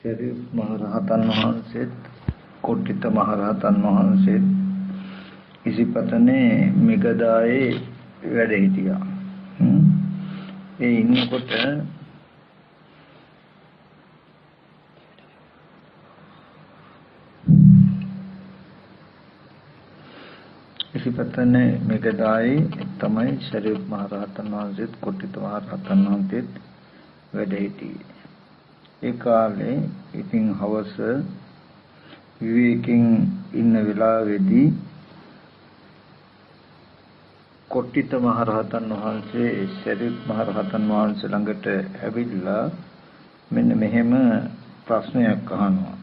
शरीफ महारहतन वහන්සේ कोटित महारहतन वහන්සේ ඉසිපතනේ මිගදායේ වැඩ හිටියා. ඒ ඉන්නකොට ඉසිපතනේ මිගදායේ තමයි शरीफ महारहतन वහන්සේ कोटित महारहतन वහන්සේ වැඩ හිටියේ. ඒ කාලේ ඉතින් හවස විවේකයෙන් ඉන්න වෙලාවේදී කොට්ටිත මහරහතන් වහන්සේ ශරීෆ් මහරහතන් වහන්සේ ළඟට ඇවිල්ලා මෙන්න මෙහෙම ප්‍රශ්නයක් අහනවා.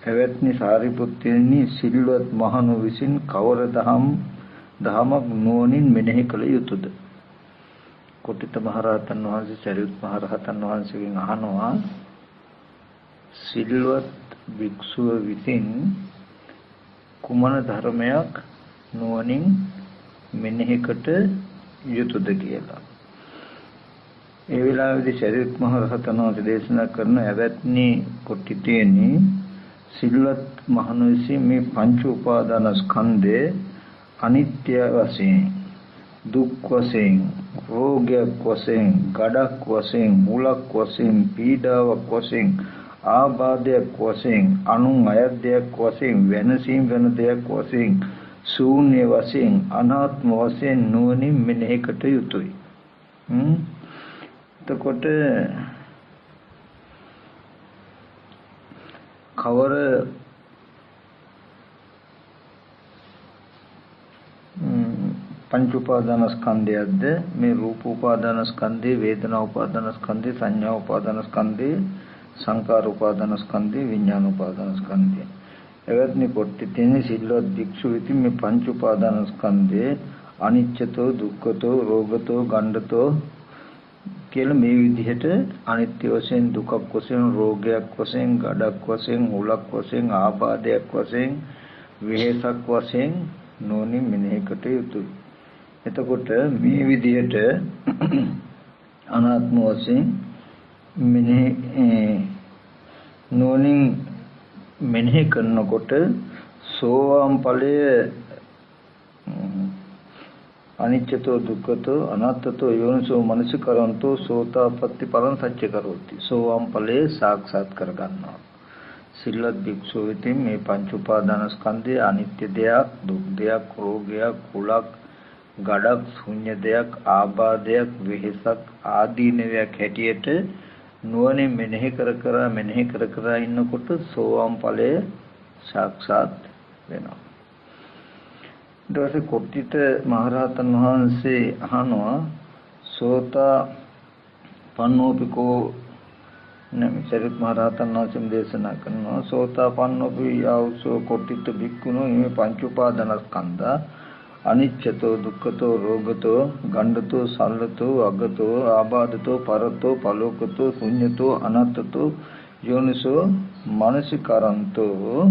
එවත්නි සාරිපුත්‍රයනි සිල්වත් මහණු විසින් කවර දහමක් නුවණින් මෙනෙහි කළ යුතුද? කොට්ටිත මහරහතන් වහන්සේ ශරීෆ් මහරහතන් වහන්සේගෙන් අහනවා සිල්වත් භික්ෂුව විසින් කුමන ධර්මයක් නුවණින් මෙනෙහි කොට යුතුද කියලා. ඒ වෙලාවේදී ශරීෆ් මහරහතන් වහන්සේ දේශනා කරන එවත්නි කොට්ටිතේනි සිල්වත් මහණු විසින් මේ පංච උපාදාන ස්කන්ධේ අනිත්‍ය වශයෙන් දුක් වශයෙන් රෝගයක් වශයෙන් ගඩක් වශයෙන් මුලක් වශයෙන් පීඩාවක් වශයෙන් ආබාධයක් වශයෙන් අනුන් අයද්දයක් වශයෙන් වෙනසීම් වෙන දෙයක් වශයෙන් ශූන්‍ය වශයෙන් අනාත්ම වශයෙන් නුවණින් මෙනෙහි කොට යුතුයි. එතකොට කවර पंच उपादान स्कंधයක්ද මේ රූප උපාදාන ස්කන්ධේ වේදනා උපාදාන ස්කන්ධේ සංඥා උපාදාන ස්කන්ධේ සංකාර උපාදාන ස්කන්ධේ විඥාන උපාදාන ස්කන්ධේ එවත්නි කොට්ටිතේන සිල්වත් භික්ෂු විසින් මේ පංච උපාදාන ස්කන්ධේ අනිච්චතෝ දුක්ඛතෝ රෝගතෝ ගණ්ඩතෝ කියලා මේ විදිහට අනිත්‍ය වශයෙන් දුකක් වශයෙන් රෝගයක් වශයෙන් ගඩක් වශයෙන් උලක් වශයෙන් ආබාධයක් වශයෙන් විහෙසක් වශයෙන් නෝනින් මෙනෙහි කොට යුතුයි. එතකොට මේ විදිහට අනාත්ම වශයෙන් නෝනින් මෙනෙහි කරනකොට සෝවාන් ඵලය අනිච්චතෝ දුක්ඛතෝ අනාත්තතෝ යෝනිසෝ මනසිකරන්තෝ සෝතාපට්ටි පරං සච්ච කරෝති. සෝවාන් ඵලයේ සාක්ෂාත් කර ගන්නවා. සිල්වත් භික්ෂුව විසින් මේ පංච උපාදාන ස්කන්ධය අනිත්‍ය දෙයක්, දුක් දෙයක්, රෝගයක්, කුලක්, ගඩක්, ශුන්‍ය දෙයක්, ආබාධයක්, වෙහෙසක් ආදීනවයක් හැටියට නුවණින් මෙනෙහි කර ඉන්නකොට සෝවාන් ඵලය සාක්ෂාත් වෙනවා. ඊට පස්සේ කොට්ටිත මහරහතන් වහන්සේ අහනවා සෝතා පන්නෝපිකෝ ශරීෆ් මහරහතන් වහන්සේ දේශනා කරනවා සෝතාපන්නෝපි යෞසෝ කොට්ටිත භික්ඛුනෝ මේ පංච උපාදානස්කන්ධා අනිච්චතෝ දුක්ඛතෝ රෝගතෝ ගණ්ඩතෝ සල්ලතෝ අගතෝ ආබාධතෝ පරතෝ පලෝකතෝ ශුඤ්ඤතෝ අනත්තතෝ යෝනිසෝ මනසිකරන්තෝ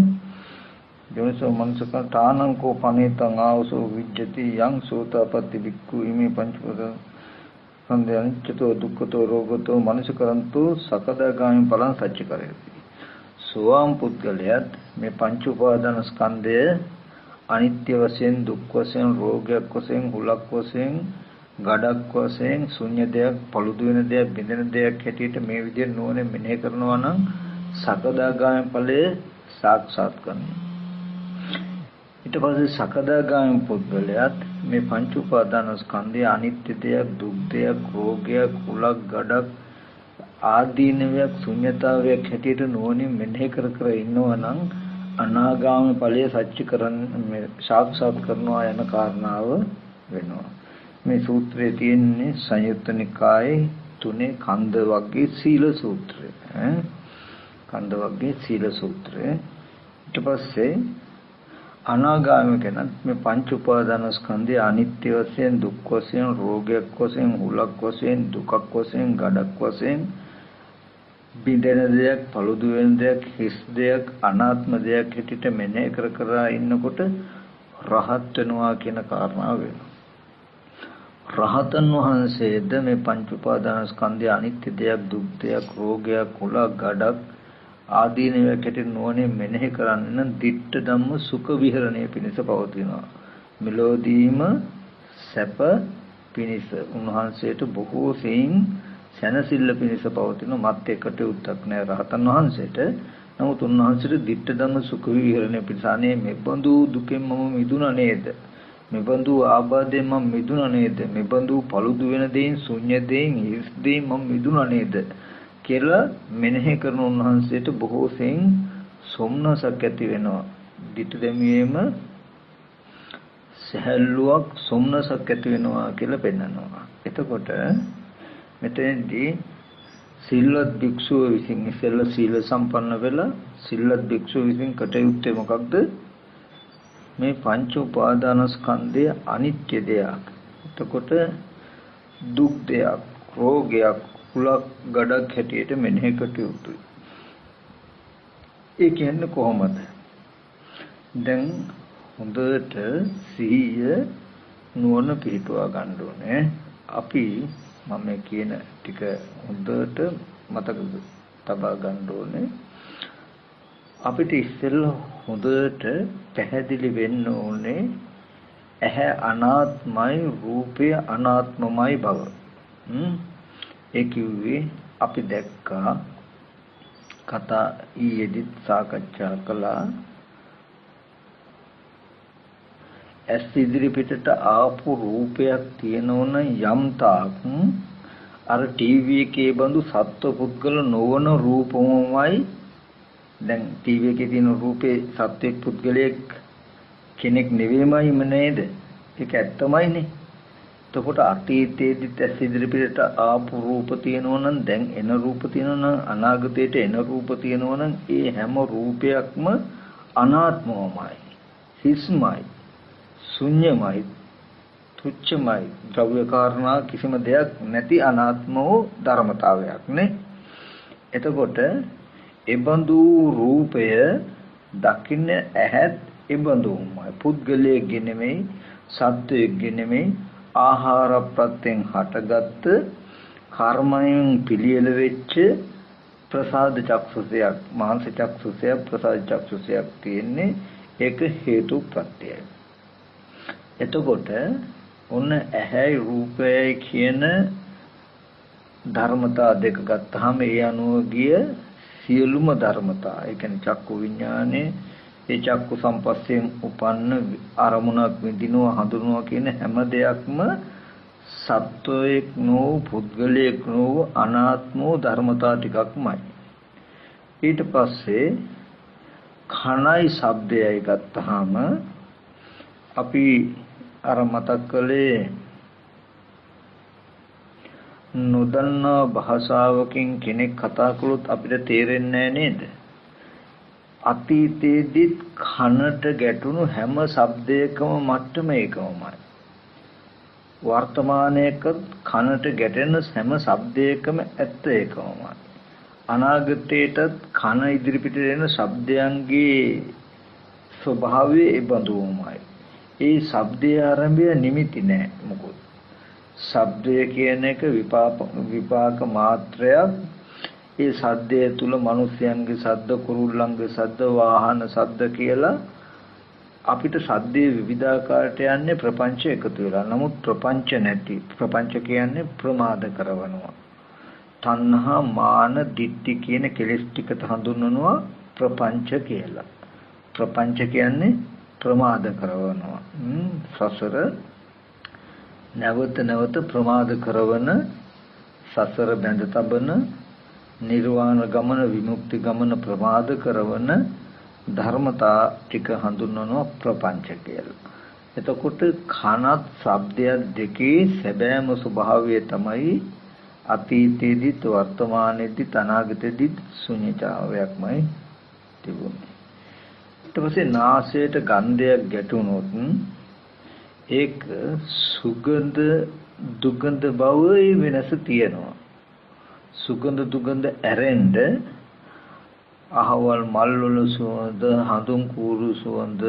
යෝනිසෝ මනසිකාතානං කෝ පනේතං ආවසෝ විජ්ජති යං සෝතාපට්ටි භික්ඛු ඉමේ පංච ස්කන්ධය අනිච්චතෝ දුක්ඛතෝ රෝගතෝ මනසිකරන්තෝ සකදාගාමී ඵලං සච්ච කරේති. සෝවාන් පුද්ගලයාත් මේ පංච උපාදාන ස්කන්ධය අනිත්‍ය වශයෙන් දුක් වශයෙන් රෝගයක් වශයෙන් හුලක් වශයෙන් ගඩක් වශයෙන් ශුන්‍ය දෙයක් පළුදු වෙන දෙයක් බිඳෙන දෙයක් හැටියට මේ විදිහට නුවණින් මෙනෙහි කරනවා නම් සකදාගාමී ඵලයේ සාක්ෂාත් කරනවා. ඊට පස්සේ සකදාගාමී පුද්ගලයාත් මේ පංච උපාදාන ස්කන්ධය අනිත්‍ය දෙයක් දුක් දෙයක් රෝගයක් හුලක් ගඩක් ආදීනවයක් ශුන්‍යතාවයක් හැටියට නුවණින් මෙනෙහි කර ඉන්නවා නම් අනාගාමී ඵලයේ සත්‍ය කරන්නේ සාක්ෂාත් කරනවා යන කාරණාව වෙනවා. මේ සූත්‍රයේ තියෙන්නේ සංයුත්ත නිකායේ 3 කන්ද වර්ගයේ සීල සූත්‍රය. කන්ද වර්ගයේ සීල සූත්‍රය. ඊට පස්සේ අනාගාමී කෙනත් මේ පංච උපාදාන ස්කන්ධය අනිත්‍ය වශයෙන් දුක් වශයෙන් රෝගයක් වශයෙන් හුලක් වශයෙන් දුකක් වශයෙන් ගඩක් වශයෙන් බිඳෙන දෙයක්, පළුදු වෙන දෙයක්, හිස් දෙයක්, අනාත්ම දෙයක් හැටියට මෙනෙහි කර ඉන්නකොට රහත් වෙනවා කියන කාරණාව වෙනවා. රහතන් වහන්සේද මේ පංච උපාදාන ස්කන්ධය අනිත්‍ය දෙයක්, දුක් දෙයක්, රෝගයක්, කුලක්, ගඩක් ආදීනව කැටි නොවනේ මෙනෙහි කරන්න නම් ditta ධම්ම සුඛ විහරණය පිණිස පවතිනවා. මෙලොවදීම සැප පිණිස උන්වහන්සේට බොහෝ සෙයින් සැනසෙල්ල පිණිස පවතින මත් එකට උත්තක් නෑ රහතන් වහන්සේට. නමුත් උන්වහන්සේට ditta ධම්ම සුඛ විහරණය පිණිස අනේ මෙබඳු දුකෙන් මම මිදුණා නේද? මෙබඳු ආබාධයෙන් මම මිදුණා නේද? මෙබඳු paludu වෙන දෙයින් ශුන්‍ය දෙයින් හිස් දෙයින් මම මිදුණා නේද? කියලා මෙනෙහි කරන උන්වහන්සේට බොහෝ සෙයින් සොම්නසක් ඇති වෙනවා. ditta දැමීම සහැල්ලුවක් සොම්නසක් ඇති වෙනවා කියලා පෙන්නනවා. එතකොට මෙතෙන්දී සිල්වත් භික්ෂුව විසින් ඉස්සෙල්ලා සීල සම්පන්න වෙලා සිල්වත් භික්ෂුව විසින් කටයුත්තේ මොකක්ද? මේ පංච උපාදානස්කන්ධය අනිත්‍ය දෙයක්. එතකොට දුක් දෙයක්, රෝගයක්, කුලක් ගඩක් හැටියට මෙනෙහි කටයුතුයි. ඒ කියන්නේ කොහොමද? දැන් හොඳට සිහිය නුවණ පිටුවා ගන්න ඕනේ. අපි මම කියන ටික හොඳට මතක තබා ගන්න ඕනේ. අපිට ඉස්සෙල්ලා හොඳට පැහැදිලි වෙන්න ඕනේ ඇහැ අනාත්මයි රූපය අනාත්මමයි බව. ඒ කිව්වේ අපි දැක්කා කතා ඊයේදිත් සාකච්ඡා කළා. ඇස් ඉදිරි පිටට ආපු රූපයක් තියෙනවනම් යම් තාක් අර ටීවී එකේ බඳු සත්ව පුද්ගල නොවන රූපමයි. දැන් ටීවී එකේ තියෙන රූපේ සත්වෙක් පුද්ගලයෙක් කෙනෙක් නෙවෙයිමයි නේද? ඒක ඇත්තමයිනේ. එතකොට අතීතයේදීත් ඇස් ඉදිරි පිටට ආපු රූප තියෙනවනම් දැන් එන රූප තියෙනවනම් අනාගතයට එන රූප තියෙනවනම් ඒ හැම රූපයක්ම අනාත්මවමයි. හිස්මයි. ශුන්‍යමයි, තුච්ඡමයි, ද්‍රව්‍ය කාරණා කිසිම දෙයක් නැති අනාත්ම වූ ධර්මතාවයක් නේ. එතකොට ඒබඳු රූපය දකින්න ඇහත් ඒබඳුමයි. පුද්ගලයෙක්ගේ නෙමෙයි, සත්වයෙක්ගේ නෙමෙයි, ආහාර ප්‍රත්‍යයෙන් හටගත්ත කර්මයෙන් පිළියෙල වෙච්ච ප්‍රසාද චක්ෂුසයක්, මාංශ චක්ෂුසයක්, ප්‍රසාද චක්ෂුසයක් තියෙන්නේ. ඒක හේතු ප්‍රත්‍යයයි. එතකොට ඔන්න ඇහැයි රූපයයි කියන ධර්මතා දෙක ගත්තාම ඒ අනුව ගිය සියලුම ධර්මතා, ඒ කියන්නේ චක්කු විඥානේ, ඒ චක්කු සම්පස්යෙන් උපන්න අරමුණක් විඳිනවා හඳුනනවා කියන හැම දෙයක්ම සත්වයක් නෝ පුද්ගලයෙක් නෝ අනාත්මෝ ධර්මතා ටිකක්මයි. ඊට පස්සේ කණයි ශබ්දයයි ගත්තාම අපි අර මතක් කළේ නොදන්නා භාෂාවකින් කෙනෙක් කතා කළොත් අපිට තේරෙන්නේ නේද? අතීතයේදීත් කනට ගැටුණු හැම ශබ්දයකම මට්ටම ඒකමයි. වර්තමානයේකත් කනට ගැටෙන හැම ශබ්දයකම ඇත්ත ඒකමයි. අනාගතයේටත් කන ඉදිරිපිට එන ශබ්දයන්ගේ ස්වභාවය ඒ බඳුමයි. ඒ ශබ්දයේ ආරම්භය නිමිති නෑ මොකද? ශබ්දය කියන එක විපාක මාත්‍රයක්. ඒ ශබ්දය තුල මිනිස්යන්ගේ ශබ්ද, කුරුල්ලන්ගේ ශබ්ද, වාහන ශබ්ද කියලා අපිට ශබ්දයේ විවිධාකාරයට යන්නේ ප්‍රපංච එකතු වෙලා. නමුත් ප්‍රපංච නැති. ප්‍රපංච කියන්නේ ප්‍රමාද කරවනවා. තණ්හා, මාන, ditthi කියන කෙලෙස් ටිකට හඳුන්වනවා ප්‍රපංච කියලා. ප්‍රපංච කියන්නේ ප්‍රමාද කරවනවා. සසර නැවත නැවත ප්‍රමාද කරවන, සසර බැඳ තබන, නිර්වාණ ගමන, විමුක්ති ගමන ප්‍රමාද කරවන ධර්මතා ටික හඳුන්වනවා ප්‍රපංච කියලා. එතකොට කනත් ශබ්දය දෙකේ සැබෑම ස්වභාවය තමයි අතීතයේදීත් වර්තමානයේදීත් අනාගතයේදීත් ශුන්‍යතාවයක්මයි තිබුණේ. ඊට පස්සේ නාසයට ගන්ධයක් ගැටුණොත් ඒක සුගඳ දුගඳ බවයි වෙනස තියෙනවා. සුගඳ දුගඳ ඇරෙන්න අහවල් මල් වල සුවඳ, හඳුන් කූරු සුවඳ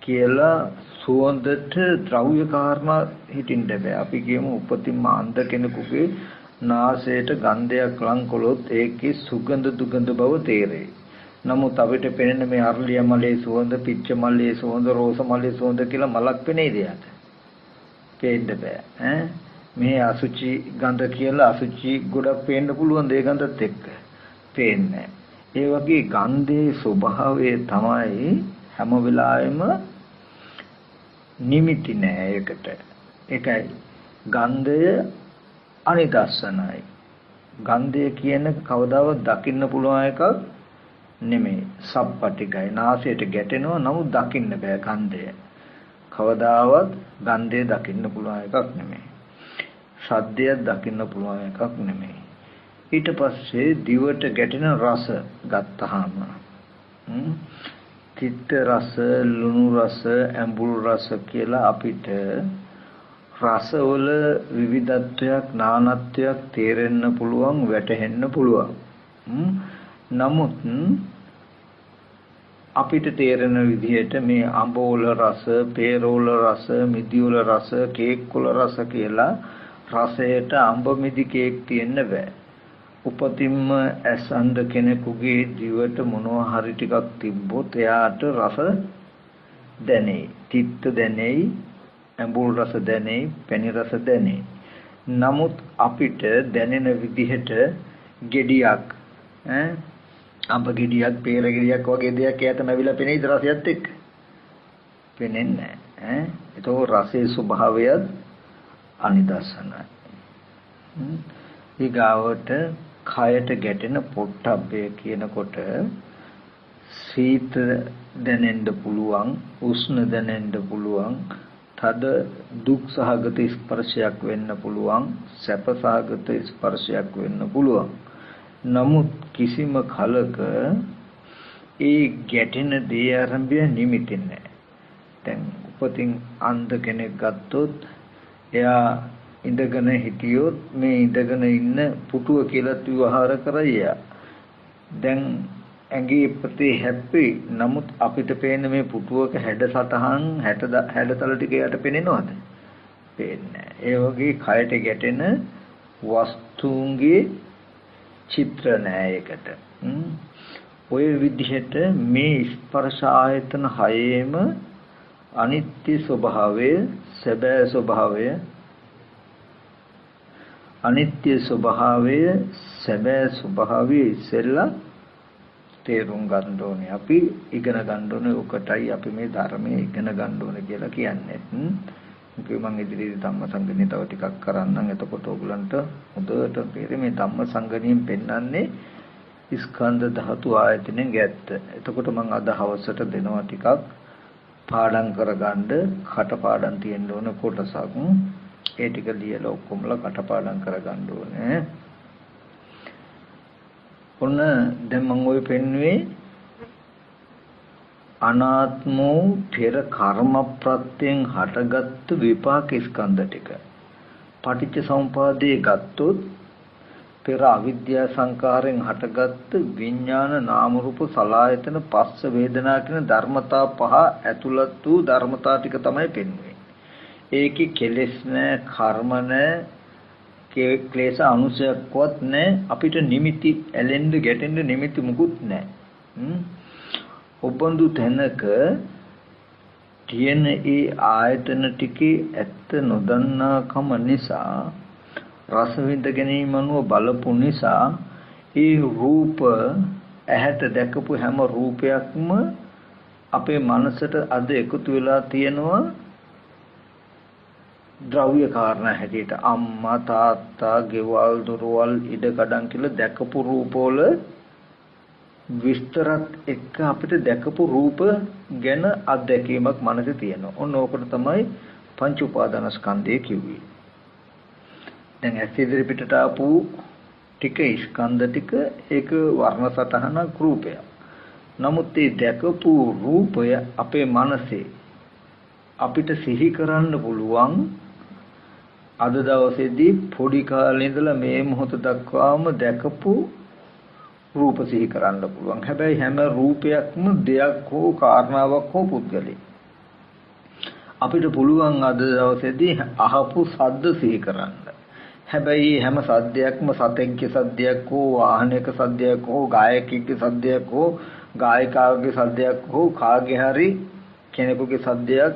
කියලා සුවඳට ද්‍රව්‍ය කාරණා හිටින්න බෑ. අපි කියමු උපතින්ම අන්ධ කෙනෙකුගේ නාසයට ගන්ධයක් ලං කළොත් ඒකේ සුගඳ දුගඳ බව තේරෙයි. නමුත් අපිට පෙනෙන මේ අරලිය මලේ සුවඳ, පිච්ච මලේ සුවඳ, රෝස මලේ සුවඳ කියලා මලක් පෙනේද යට? පේන්න බෑ. මේ අසුචි ගඳ කියලා අසුචි ගොඩක් පේන්න පුළුවන් ඒ ගඳත් එක්ක. පේන්නේ. ඒ වගේ ගන්ධයේ ස්වභාවය තමයි හැම වෙලාවෙම නිමිති නෑ ඒකට. ඒකයි ගන්ධය අනිදස්සනයි. ගන්ධය කියන කවදාවත් දකින්න පුළුවන් එකක් නෙමෙයි. සප්පටිකයි. නාසයට ගැටෙනවා නමුත් දකින්න බෑ ගන්ධය. කවදාවත් ගන්ධය දකින්න පුළුවන් එකක් නෙමෙයි. ශබ්දයක් දකින්න පුළුවන් එකක් නෙමෙයි. ඊට පස්සේ දිවට ගැටෙන රස ගත්තාම තිත්ත රස, ලුණු රස, ඇඹුල් රස කියලා අපිට රසවල විවිධත්වයක්, නානත්වයක් තේරෙන්න පුළුවන්, වැටහෙන්න පුළුවන්. නමුත් අපිට තේරෙන විදිහට මේ අඹෝල රස, පේරෝල රස, මිදිවල රස, කේක්වල රස කියලා රසයට අඹ මිදි කේක් තියෙන්න බෑ. උපතින්ම ඇස් අන්ධ කෙනෙකුගේ දිවට මොනවා හරි ටිකක් තිබ්බොත් එයාට රස දැනෙයි. තිත්ත දැනෙයි, ඇඹුල් රස දැනෙයි, පැණි රස දැනෙයි. නමුත් අපිට දැනෙන විදිහට ගෙඩියක් අඹ ගෙඩියක්, පේර ගෙඩියක් වගේ දෙයක් එයාට නැවිලා පෙනෙයිද රසයත් එක්ක? පෙනෙන්නේ නැහැ. ඒතෝ රසයේ ස්වභාවයත් අනිදස්සනයි. ඊගාවට කයට ගැටෙන පොට්ටබ්බය කියනකොට සීත දැනෙන්න පුළුවන්, උෂ්ණ දැනෙන්න පුළුවන්, තද දුක් සහගත ස්පර්ශයක් වෙන්න පුළුවන්, සැප සහගත ස්පර්ශයක් වෙන්න පුළුවන්. නමුත් කිසිම කලක ඒ ගැටෙන දේ ආරම්භය නිමිති නැහැ. දැන් උපතින් අන්ධ කෙනෙක් ගත්තොත් එයා ඉඳගෙන හිටියොත් මේ ඉඳගෙන ඉන්න පුටුව කියලා විවහාර කරයි. දැන් ඇඟේ ප්‍රති හැප්පි. නමුත් අපිට පේන මේ පුටුවක හැඩසටහන් හැඩතල ටික යට පේනවද? පේන්නේ නැහැ. ඒ වගේ කයට ගැටෙන වස්තුන්ගේ චිත්‍ර නෑ ඒකට. ඔය විදිහට මේ ස්පර්ශ ආයතන හයේම අනිත්‍ය ස්වභාවය, සැබෑ ස්වභාවය, අනිත්‍ය ස්වභාවය, සැබෑ ස්වභාවය ඉස්සෙල්ලා තේරුම් ගන්න ඕනේ. අපි ඉගෙන ගන්න ඕනේ. ඔකටයි අපි මේ ධර්මයේ ඉගෙන ගන්න ඕනේ කියලා කියන්නේ. මම ඉදිරියේ ධම්මසංගණිය තව ටිකක් කරන්නම්. එතකොට ඕගලන්ට හොඳට තේරෙයි මේ ධම්මසංගණියෙන් පෙන්වන්නේ ස්කන්ධ ධාතු ආයතනෙන් ගැත්ත. එතකොට මම අද හවසට දෙනවා ටිකක් පාඩම් කරගන්න. කටපාඩම් තියෙන්න ඕන කොටසක්. ඒ ටික ලියලා ඔක්කොමලා කටපාඩම් කරගන්න ඕනේ. ඔන්න දැන් මම ඔය පෙන්වුවේ අනාත්මෝ පෙර කර්ම ප්‍රත්‍යයෙන් හටගත් විපාක ස්කන්ධ ටික. පටිච්ච සමුපාදයේ ගත්තොත් පෙර අවිද්‍යා සංකාරයෙන් හටගත් විඥාන නාම රූප සලආයතන පස්ස වේදනා කියන ධර්මතා පහ ඇතුළත් වූ ධර්මතා ටික තමයි පෙන්වන්නේ. ඒකේ කෙලෙස් නැහැ, කර්ම නැහැ, ක්ලේශ අනුසයක්වත් නැහැ. අපිට නිමිති ඇලෙන්න ගැටෙන්න නිමිති මුකුත් නැහැ. ඔබඳු තැනක තියෙන ඒ ආයතන ටිකේ ඇත්ත නොදන්නාකම නිසා රස විඳ ගැනීම අනුව බලපු නිසා ඒ රූප ඇහැට දැකපු හැම රූපයක්ම අපේ මනසට අද එකතු වෙලා තියෙනවා ද්‍රව්‍ය කාරණා හැටියට. අම්මා තාත්තා ගෙවල් දොරවල් ඉඩ කඩන් කියලා දැකපු රූපවල විස්තරත් එක්ක අපිට දැකපු රූප ගැන අත්දැකීමක් මනසේ තියෙනවා. ඔන්න ඕකට තමයි පංච උපාදානස්කන්ධය කිව්වේ. දැන් ඇස් ඉදිරි පිටට ආපු ටික ස්කන්ධ ටික ඒක වර්ණ සටහනක් රූපය. නමුත් මේ දැකපු රූපය අපේ මනසේ අපිට සිහි කරන්න පුළුවන් අද දවසේදී පොඩි කාලේ ඉඳලා මේ මොහොත දක්වාම දැකපු රූප සිහි කරන්න පුළුවන්. හැබැයි හැම රූපයක්ම දෙයක් හෝ කාරණාවක් හෝ පුද්ගලෙක්. අපිට පුළුවන් අද දවසේදී අහපු ශබ්ද සිහි කරන්න. හැබැයි හැම සද්දයක්ම සතෙක්ගේ සද්දයක් හෝ වාහනයක සද්දයක් හෝ ගායකයෙක්ගේ සද්දයක් හෝ ගායිකාවගේ සද්දයක් හෝ කාගේ හරි කෙනෙකුගේ සද්දයක්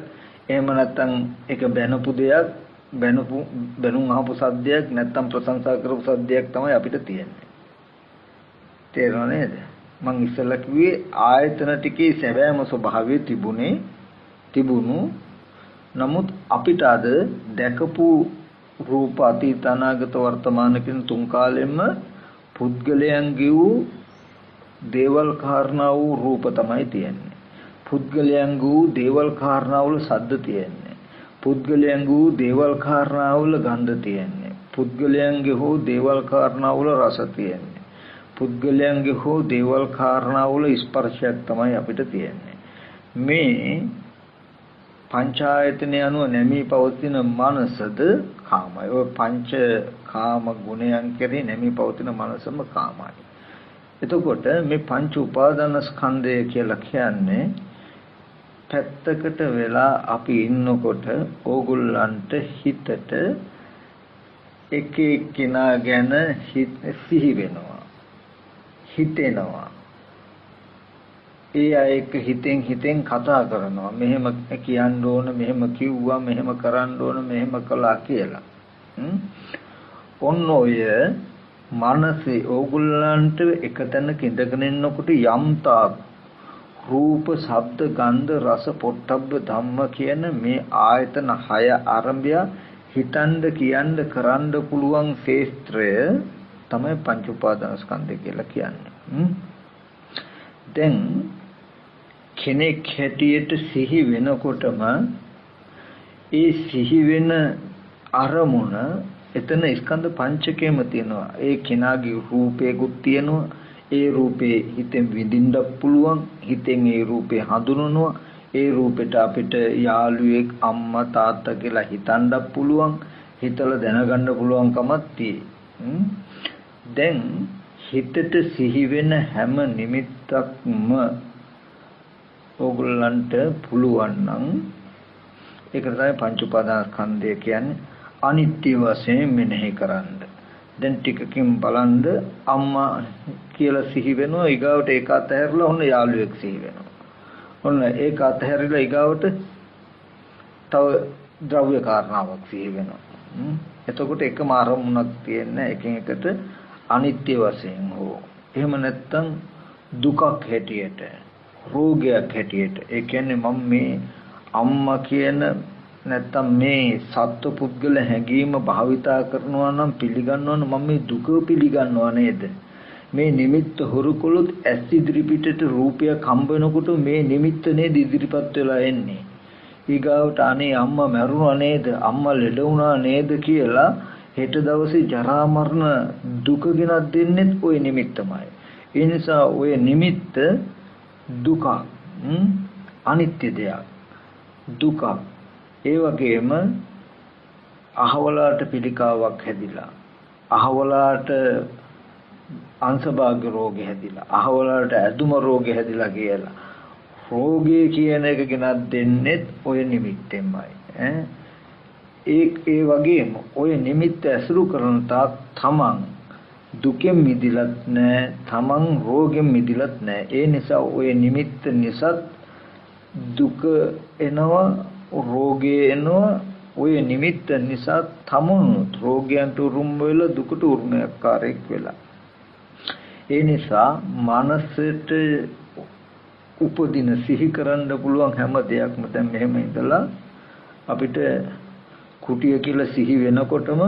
එහෙම නැත්නම් ඒක බැනපු දෙයක් බැනුම් අහපු සද්දයක් නැත්නම් ප්‍රශංසා කරපු සද්දයක් තමයි අපිට තියෙන්නේ. තේරුණා නේද? මම ඉස්සෙල්ලා කිව්වේ ආයතන ටිකේ සැබෑම ස්වභාවය තිබුණු නමුත් අපිට අද දැකපු රූප අතීත අනාගත වර්තමාන කියන තුන් කාලෙම පුද්ගලයන්ගේ වූ දේවල් කාරණා වූ රූප තමයි තියෙන්නේ. පුද්ගලයන්ගේ වූ දේවල් කාරණා වල ශබ්ද තියෙන්නේ. පුද්ගලයන්ගේ වූ දේවල් කාරණා වල ගන්ධ තියෙන්නේ. පුද්ගලයන්ගේ හෝ දේවල් කාරණා වල රස තියෙන්නේ. පුද්ගලයන්ගේ හෝ දේවල් කාරණා වල ස්පර්ශයක් තමයි අපිට තියෙන්නේ. මේ පංචායතන අනුව නැමී පවතින මනසද කාමයි. ඔය පංච කාම ගුණයන් කෙරෙහි නැමී පවතින මනසම කාමයි. එතකොට මේ පංච උපාදාන ස්කන්ධය කියලා කියන්නේ පැත්තකට වෙලා අපි ඉන්නකොට ඕගොල්ලන්ට හිතට එක එක්කිනා ගැන සිහි වෙනවා. හිතෙනවා. ඒ අයක හිතෙන් කතා කරනවා. මෙහෙම කියන්න ඕන, මෙහෙම කිව්වා, මෙහෙම කරන්න ඕන, මෙහෙම කළා කියලා. ඔන්න ඔය මනසේ ඕගොල්ලන්ට එක තැනක ඉඳගෙන ඉන්නකොට යම්තා රූප, ශබ්ද, ගන්ධ, රස, පොට්ටබ්බ ධම්ම කියන මේ ආයතන 6 ආරම්භය හිතන්න කියන්න කරන්න පුළුවන් ශේත්‍රය තමයි පංච උපාදාන ස්කන්ධය කියලා කියන්නේ. දැන් කෙනෙක් හැටියට සිහි වෙනකොටම ඒ සිහි වෙන අරමුණ එතන ස්කන්ධ පංචකයම තියෙනවා. ඒ කෙනාගේ රූපේකුත් තියෙනවා. ඒ රූපේ හිතෙන් විඳින්න පුළුවන්. හිතෙන් ඒ රූපේ හඳුනනවා. ඒ රූපෙට අපිට යාළුවෙක්, අම්මා, තාත්තා කියලා හිතන්න පුළුවන්. හිතලා දැනගන්න පුළුවන්කමක් තියෙයි. දැන් හිතට සිහි වෙන හැම නිමිත්තක්ම ඕගොල්ලන්ට පුළුවන් නම් ඒක තමයි පංච උපාදාන ස්කන්ධය කියන්නේ. අනිත්‍ය වශයෙන් මෙනෙහි කරන්න. දැන් ටිකකින් බලන්න අම්මා කියලා සිහි වෙනවා. ඊගාවට ඒක අතහැරලා ඔන්න යාළුවෙක් සිහි වෙනවා. ඔන්න ඒක අතහැරලා ඊගාවට තව ද්‍රව්‍ය කාරණාවක් සිහි වෙනවා. එතකොට එකම අරමුණක් තියෙන එකින් එකට අනිත්‍ය වශයෙන් හෝ එහෙම නැත්නම් දුකක් හැටියට, රෝගයක් හැටියට. ඒ කියන්නේ මම මේ අම්මා කියන නැත්තම් මේ සත්ව පුද්ගල හැඟීම භාවිතා කරනවා නම් පිළිගන්නවා නම් මම මේ දුක පිළිගන්නවා නේද? මේ නිමිත්ත හුරු කළොත් ඇස් ඉදිරි පිටට රූපයක් හම්බ වෙනකොට මේ නිමිත්ත නේද ඉදිරිපත් වෙලා එන්නේ. ඊගාවට අනේ අම්මා මැරුණා නේද? අම්මා ලෙඩ වුණා නේද කියලා හෙට දවසේ ජරා මරණ දුක ගෙනත් දෙන්නේ ওই නිමිත්තමයි. ඒ නිසා ওই නිමිත්ත දුක, අනිත්‍ය දෙයක්, දුක. ඒ වගේම අහවලාට පිළිකාවක් හැදිලා, අහවලාට අංශභාග රෝගය හැදිලා, අහවලාට ඇදුම රෝගය හැදිලා කියලා රෝගය කියන එක ගෙනත් දෙන්නේ ඔය නිමිත්තෙන්මයි. ඒ වගේම ඔය නිමිත්ත ඇසුරු කරන තාක් තමන් දුකෙන් මිදිලත් නැහැ, තමන් රෝගෙන් මිදිලත් නැහැ. ඒ නිසා ඔය නිමිත්ත නිසා දුක එනවා, රෝගය එනවා. ඔය නිමිත්ත නිසා තමනුත් රෝගයන්ට උරුම වෙලා දුකට උරුමකාරයෙක් වෙලා. ඒ නිසා මනසට උපදින සිහි කරන්න පුළුවන් හැම දෙයක්ම දැන් මෙහෙම ඉඳලා අපිට කුටිය කියලා සිහි වෙනකොටම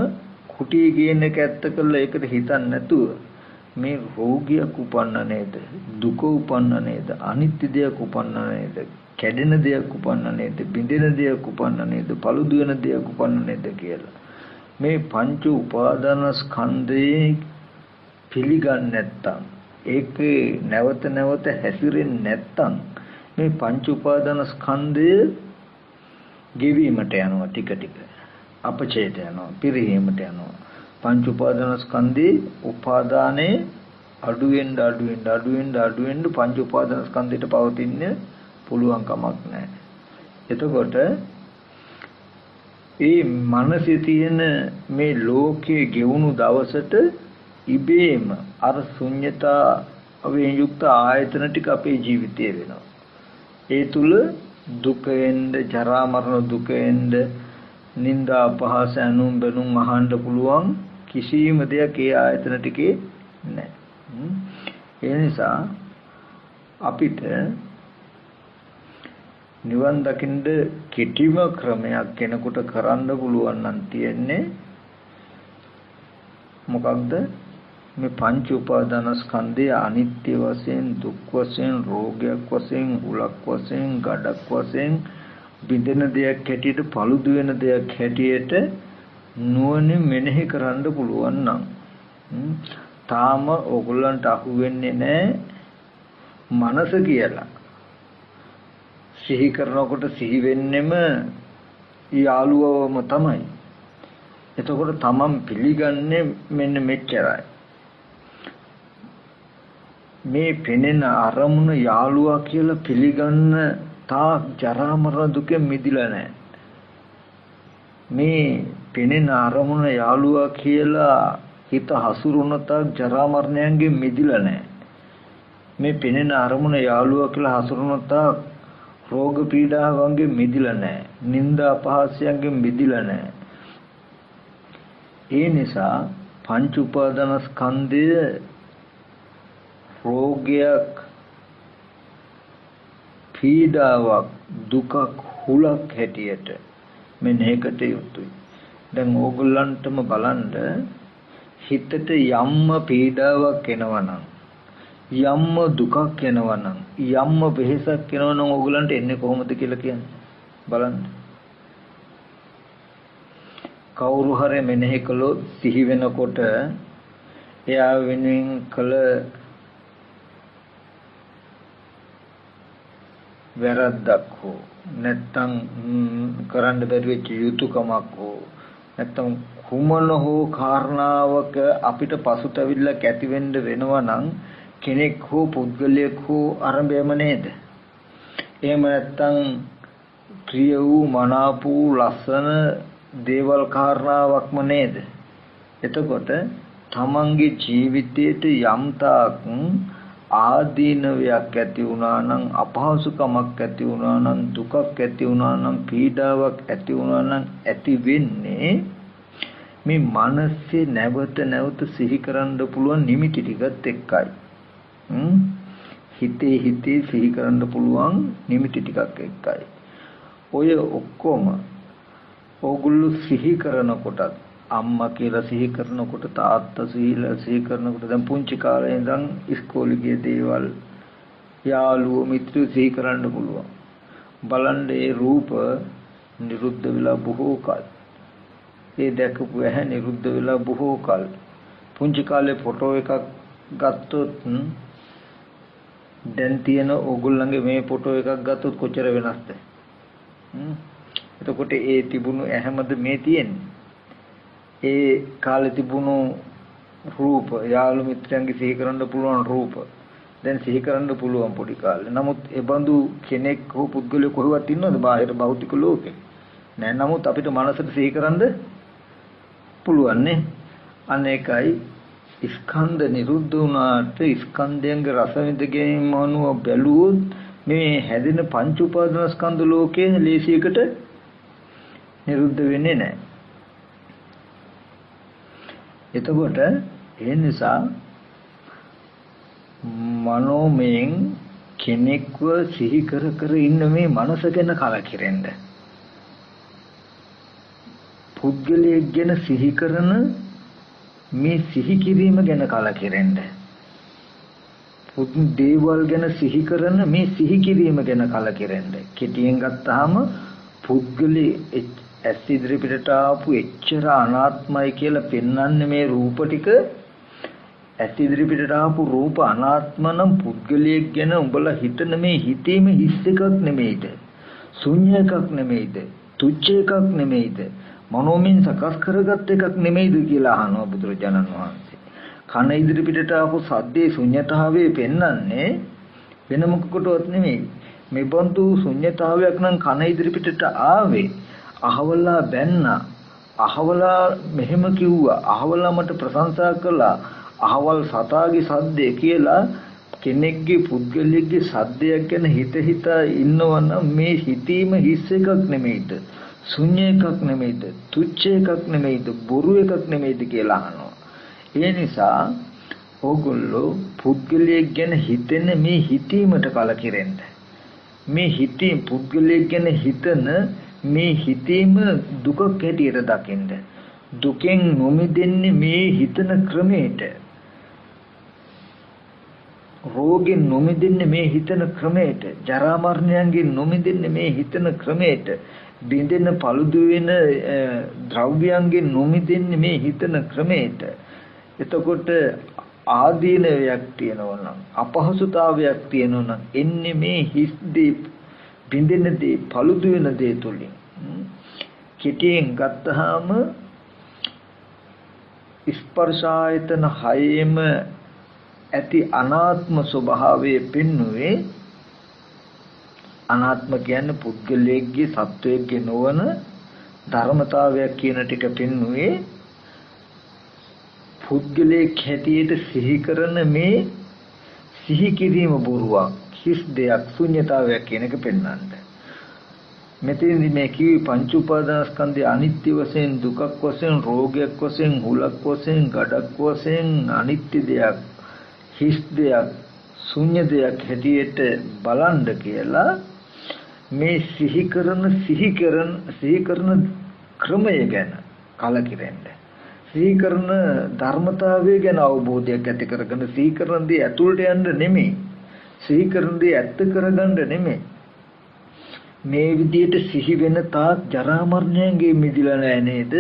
කුටිය කියන එක ඇත්ත කරලා ඒකට හිතන්නේ නැතුව මේ රෝගියක් උපන්න නේද, දුක උපන්න නේද, අනිත්‍ය දෙයක් උපන්න නේද, කැඩෙන දෙයක් උපන්න නේද, බිඳෙන දෙයක් උපන්න නේද, පළුදු වෙන දෙයක් උපන්න නේද කියලා මේ පංච උපාදාන ස්කන්ධේ පිළිගන්නේ නැත්තම්, ඒකේ නැවත නැවත හැසිරෙන්නේ නැත්තම් මේ පංච උපාදාන ස්කන්ධය ගෙවීමට යනවා, ටික ටික අපචේත යනවා, පිරිහීමට යනවා. පංච උපාදාන ස්කන්ධේ උපාදානේ අඩු වෙන්න පංච උපාදාන ස්කන්ධයට පවතින්න පුළුවන් කමක් නැහැ. එතකොට ඒ මනසේ තියෙන මේ ලෝකයේ ගෙවුණු දවසට ඉබේම අර ශුන්‍යතාවයෙන් යුක්ත ආයතන ටික අපේ ජීවිතේ වෙනවා. ඒ තුල දුකෙන්ද ජරා මරණ දුකෙන්ද නිന്ദා අපහාස අනුම් බැනුම් අහන්න පුළුවන් කිසිම දෙයක් ඒ ආයතන ටිකේ නැහැ. ඒ නිසා අපිට නිවන් දකින්න කෙටිම ක්‍රමයක් කෙනෙකුට කරන්න පුළුවන් නම් තියෙන්නේ මොකක්ද? මේ පංච උපාදානස්කන්ධය අනිත්‍ය වශයෙන්, දුක් වශයෙන්, රෝගයක් වශයෙන්, උලක් වශයෙන්, ගඩක් වශයෙන් බිඳෙන දෙයක් හැටියට, පළුදු වෙන දෙයක් හැටියට නුවණින් මෙනෙහි කරන්න පුළුවන් නම් තාම ඕගොල්ලන්ට අහු වෙන්නේ නැහැ මනස කියලා. සිහි කරනකොට සිහි වෙන්නෙම යාළුවවම තමයි. එතකොට තමන් පිළිගන්නේ මෙන්න මෙච්චරයි. මේ පෙනෙන අරමුණ යාළුවා කියලා පිළිගන්න තාක් ජරා මරණ දුකෙන් මිදිලා නැහැ. මේ පෙනෙන අරමුණ යාළුවා කියලා හිත හසුරුවන තාක් ජරා මරණයන්ගෙන් මිදිලා නැහැ. මේ පෙනෙන අරමුණ යාළුවා කියලා හසුරුවන තාක් රෝග පීඩාවන්ගෙන් මිදිලා නැහැ. නිന്ദා අපහාසයන්ගෙන් මිදිලා නැහැ. ඒ නිසා පංච උපාදානස්කන්ධය රෝගයක්, පීඩාවක්, දුකක්, හුලක් හැටියට මෙන්නේකට යුතුයි. දැන් ඕගොල්ලන්ටම බලන්න හිතට යම්ම පීඩාවක් එනවනම්, යම්ම දුකක් එනවනම්, යම්ම වෙහෙසක් එනවනම් ඕගොල්ලන්ට එන්නේ කොහොමද කියලා කියන්නේ බලන්න. කවුරු හරි මෙනෙහි කළොත් සිහි වෙනකොට එයා වෙනුවෙන් කළ වැරද්දක් හෝ නැත්තම් කරන්න බැරි වෙච්ච යුතුයකමක් හෝ නැත්තම් කුමන හෝ කාරණාවක අපිට පසුතැවිල්ලක් ඇති වෙන්න වෙනවා නම් කෙනෙක් හෝ පුද්ගලයෙක් හෝ අරඹයම නේද? එහෙම නැත්තම් ප්‍රිය වූ මනාප වූ ලස්සන දේවල් කාරණාවක්ම නේද? එතකොට තමන්ගේ ජීවිතයට යම්තාක් ආදීනවයක් ඇති වුණා නම්, අපහසුකමක් ඇති වුණා නම්, දුකක් ඇති වුණා නම්, පීඩාවක් ඇති වුණා නම් ඇති වෙන්නේ මේ මනසේ නැවත නැවත සිහි කරන්න පුළුවන් නිමිති ටිකත් එක්කයි. හිතේ සිහි කරන්න පුළුවන් නිමිති ටිකක් එක්කයි. ඔය ඔක්කොම ඕගොල්ලෝ සිහි කරනකොටත් අම්මා කියලා සිහි කරනකොට, තාත්තා සිහි කරනකොට, දැන් පුංචි කාලේ ඉඳන් ඉස්කෝලේ ගිය දේවල්, යාළුවෝ මිත්‍රයෝ සිහි කරන්න පුළුවන්. බලන්න ඒ රූප නිරුද්ධ වෙලා බොහෝ කල. ඒ දැකපු ඇහැ නිරුද්ධ වෙලා බොහෝ කල. පුංචි කාලේ ෆොටෝ එකක් ගත්තොත් දැන් තියෙන ඕගොල්ලන්ගේ මේ ෆොටෝ එකක් ගත්තොත් කොච්චර වෙනස්ද? එතකොට ඒ තිබුණු ඇහැමද මේ තියෙන්නේ? ඒ කාලේ තිබුණු රූප, යාළු මිත්‍රයන්ගේ සිහි කරන්න පුළුවන් රූප දැන් සිහි කරන්න පුළුවන් පොඩි කාලේ. නමුත් ඒ බඳු කෙනෙක් හෝ පුද්ගලයෙක් කොහෙවත් ඉන්නවද බාහිර භෞතික ලෝකේ? නෑ. නමුත් අපිට මනසට සිහි කරන්න පුළුවන් නේ. අනේකයි ස්කන්ධ නිරුද්ධ වුණාට ස්කන්ධයන්ගේ රස විඳ ගැනීම අනුව බැලුවොත් මේ හැදෙන පංච උපාදාන ස්කන්ධ ලෝකයේ ලේසියකට නිරුද්ධ වෙන්නේ නැහැ. එතකොට ඒ නිසා මනෝමයෙන් කෙනෙක්ව සිහි කර ඉන්න මේ මනස ගැන කලකිරෙන්න. පුද්ගලයෙක් ගැන සිහි කරන මේ සිහි කිරීම ගැන කලකිරෙන්න. දේවල් ගැන සිහි කරන මේ සිහි කිරීම ගැන කලකිරෙන්න. කෙටියෙන් ගත්තාම පුද්ගලයේ ඇස් ඉදිරිපිටට ආපු එච්චර අනාත්මයි කියලා පෙන්වන්නේ මේ රූප ටික. ඇස් ඉදිරිපිටට ආපු රූප අනාත්ම නම් පුද්ගලයෙක් ගැන උඹලා හිතන මේ හිතේම හිස් එකක් නෙමෙයිද? ශුන්‍ය එකක් නෙමෙයිද? තුච්ඡ එකක් නෙමෙයිද? මනෝමින් සකස් කරගත් එකක් නෙමෙයිද කියලා අහනවා බුදුරජාණන් වහන්සේ. කන ඉදිරිපිටට ආපු සද්දේ ශුන්‍යතාවයේ පෙන්වන්නේ වෙන මොකකටවත් නෙමෙයි. මේ බඳු ශුන්‍යතාවයක් නම් කන ඉදිරිපිටට ආවේ අහවලා බැන්න, අහවලා මෙහෙම කිව්වා, අහවලා මට ප්‍රශංසා කළා, අහවල් සතාගේ සද්දේ කියලා කෙනෙක්ගේ පුද්ගලයෙක්ගේ සද්දයක් ගැන හිත හිතා ඉන්නවනම් මේ හිතීම හිස් එකක් නෙමෙයිද, ශුන්‍ය එකක් නෙමෙයිද, තුච්ඡ එකක් නෙමෙයිද, බොරු එකක් නෙමෙයිද කියලා අහනවා. ඒ නිසා ඕගොල්ලෝ පුද්ගලයෙක් ගැන හිතෙන මේ හිතීමට කලකිරෙන්න. මේ හිතීම පුද්ගලයෙක් ගැන හිතන මේ හිතීම දුකක් හැටියට දකින්න. දුකෙන් නොමිදෙන්නේ මේ හිතන ක්‍රමයට. රෝගෙන් නොමිදෙන්නේ මේ හිතන ක්‍රමයට. ජරා මරණයන්ගෙන් නොමිදෙන්නේ මේ හිතන ක්‍රමයට. බින්දෙන පළුදු වෙන ද්‍රව්‍යයන්ගෙන් නොමිදෙන්නේ මේ හිතන ක්‍රමයට. එතකොට ආදීනවයක් තියෙනවා නම්, අපහසුතාවයක් තියෙනවා නම් එන්නේ මේ හිස් දේ, බින්දෙන දේ, පළුදු වෙන දේ තුලින්. කෙටියෙන් ගත්තාම ස්පර්ශ ආයතන හයේම ඇති අනාත්ම ස්වභාවයේ පෙන්නුවේ, අනාත්ම කියන්නේ පුද්ගලයෙක්ගේ සත්වයේගේ නොවන ධර්මතාවයක් කියන ටික පෙන්නුවේ පුද්ගලයෙක් හැටියට සිහි කරන මේ සිහි කිරීම බොරුවක්, හිස් දෙයක්, ශුන්‍යතාවයක් කියන එක පෙන්වන්නේ. මෙතෙන්දි මේ කිවි පංච උපාදානස්කන්ධය අනිත්‍ය වශයෙන්, දුකක් වශයෙන්, රෝගයක් වශයෙන්, හුලක් වශයෙන්, ගඩක් වශයෙන් අනිත්‍ය දෙයක්, හිස් දෙයක්, ශුන්‍ය දෙයක් හැටියට බලන්න කියලා මේ සිහි කරන ක්‍රමය ගැන කලකිරෙන්න. සිහි කරන ධර්මතාවය ගැන අවබෝධයක් ඇති කරගෙන සිහි කරන දේ ඇතුළට යන්න නෙමෙයි. සිහි කරන දේ ඇත්ත කරගන්න නෙමෙයි. මේ විදියට සිහි වෙන තාක් ජරා මරණයන්ගේ මිදිලා නැහැ නේද?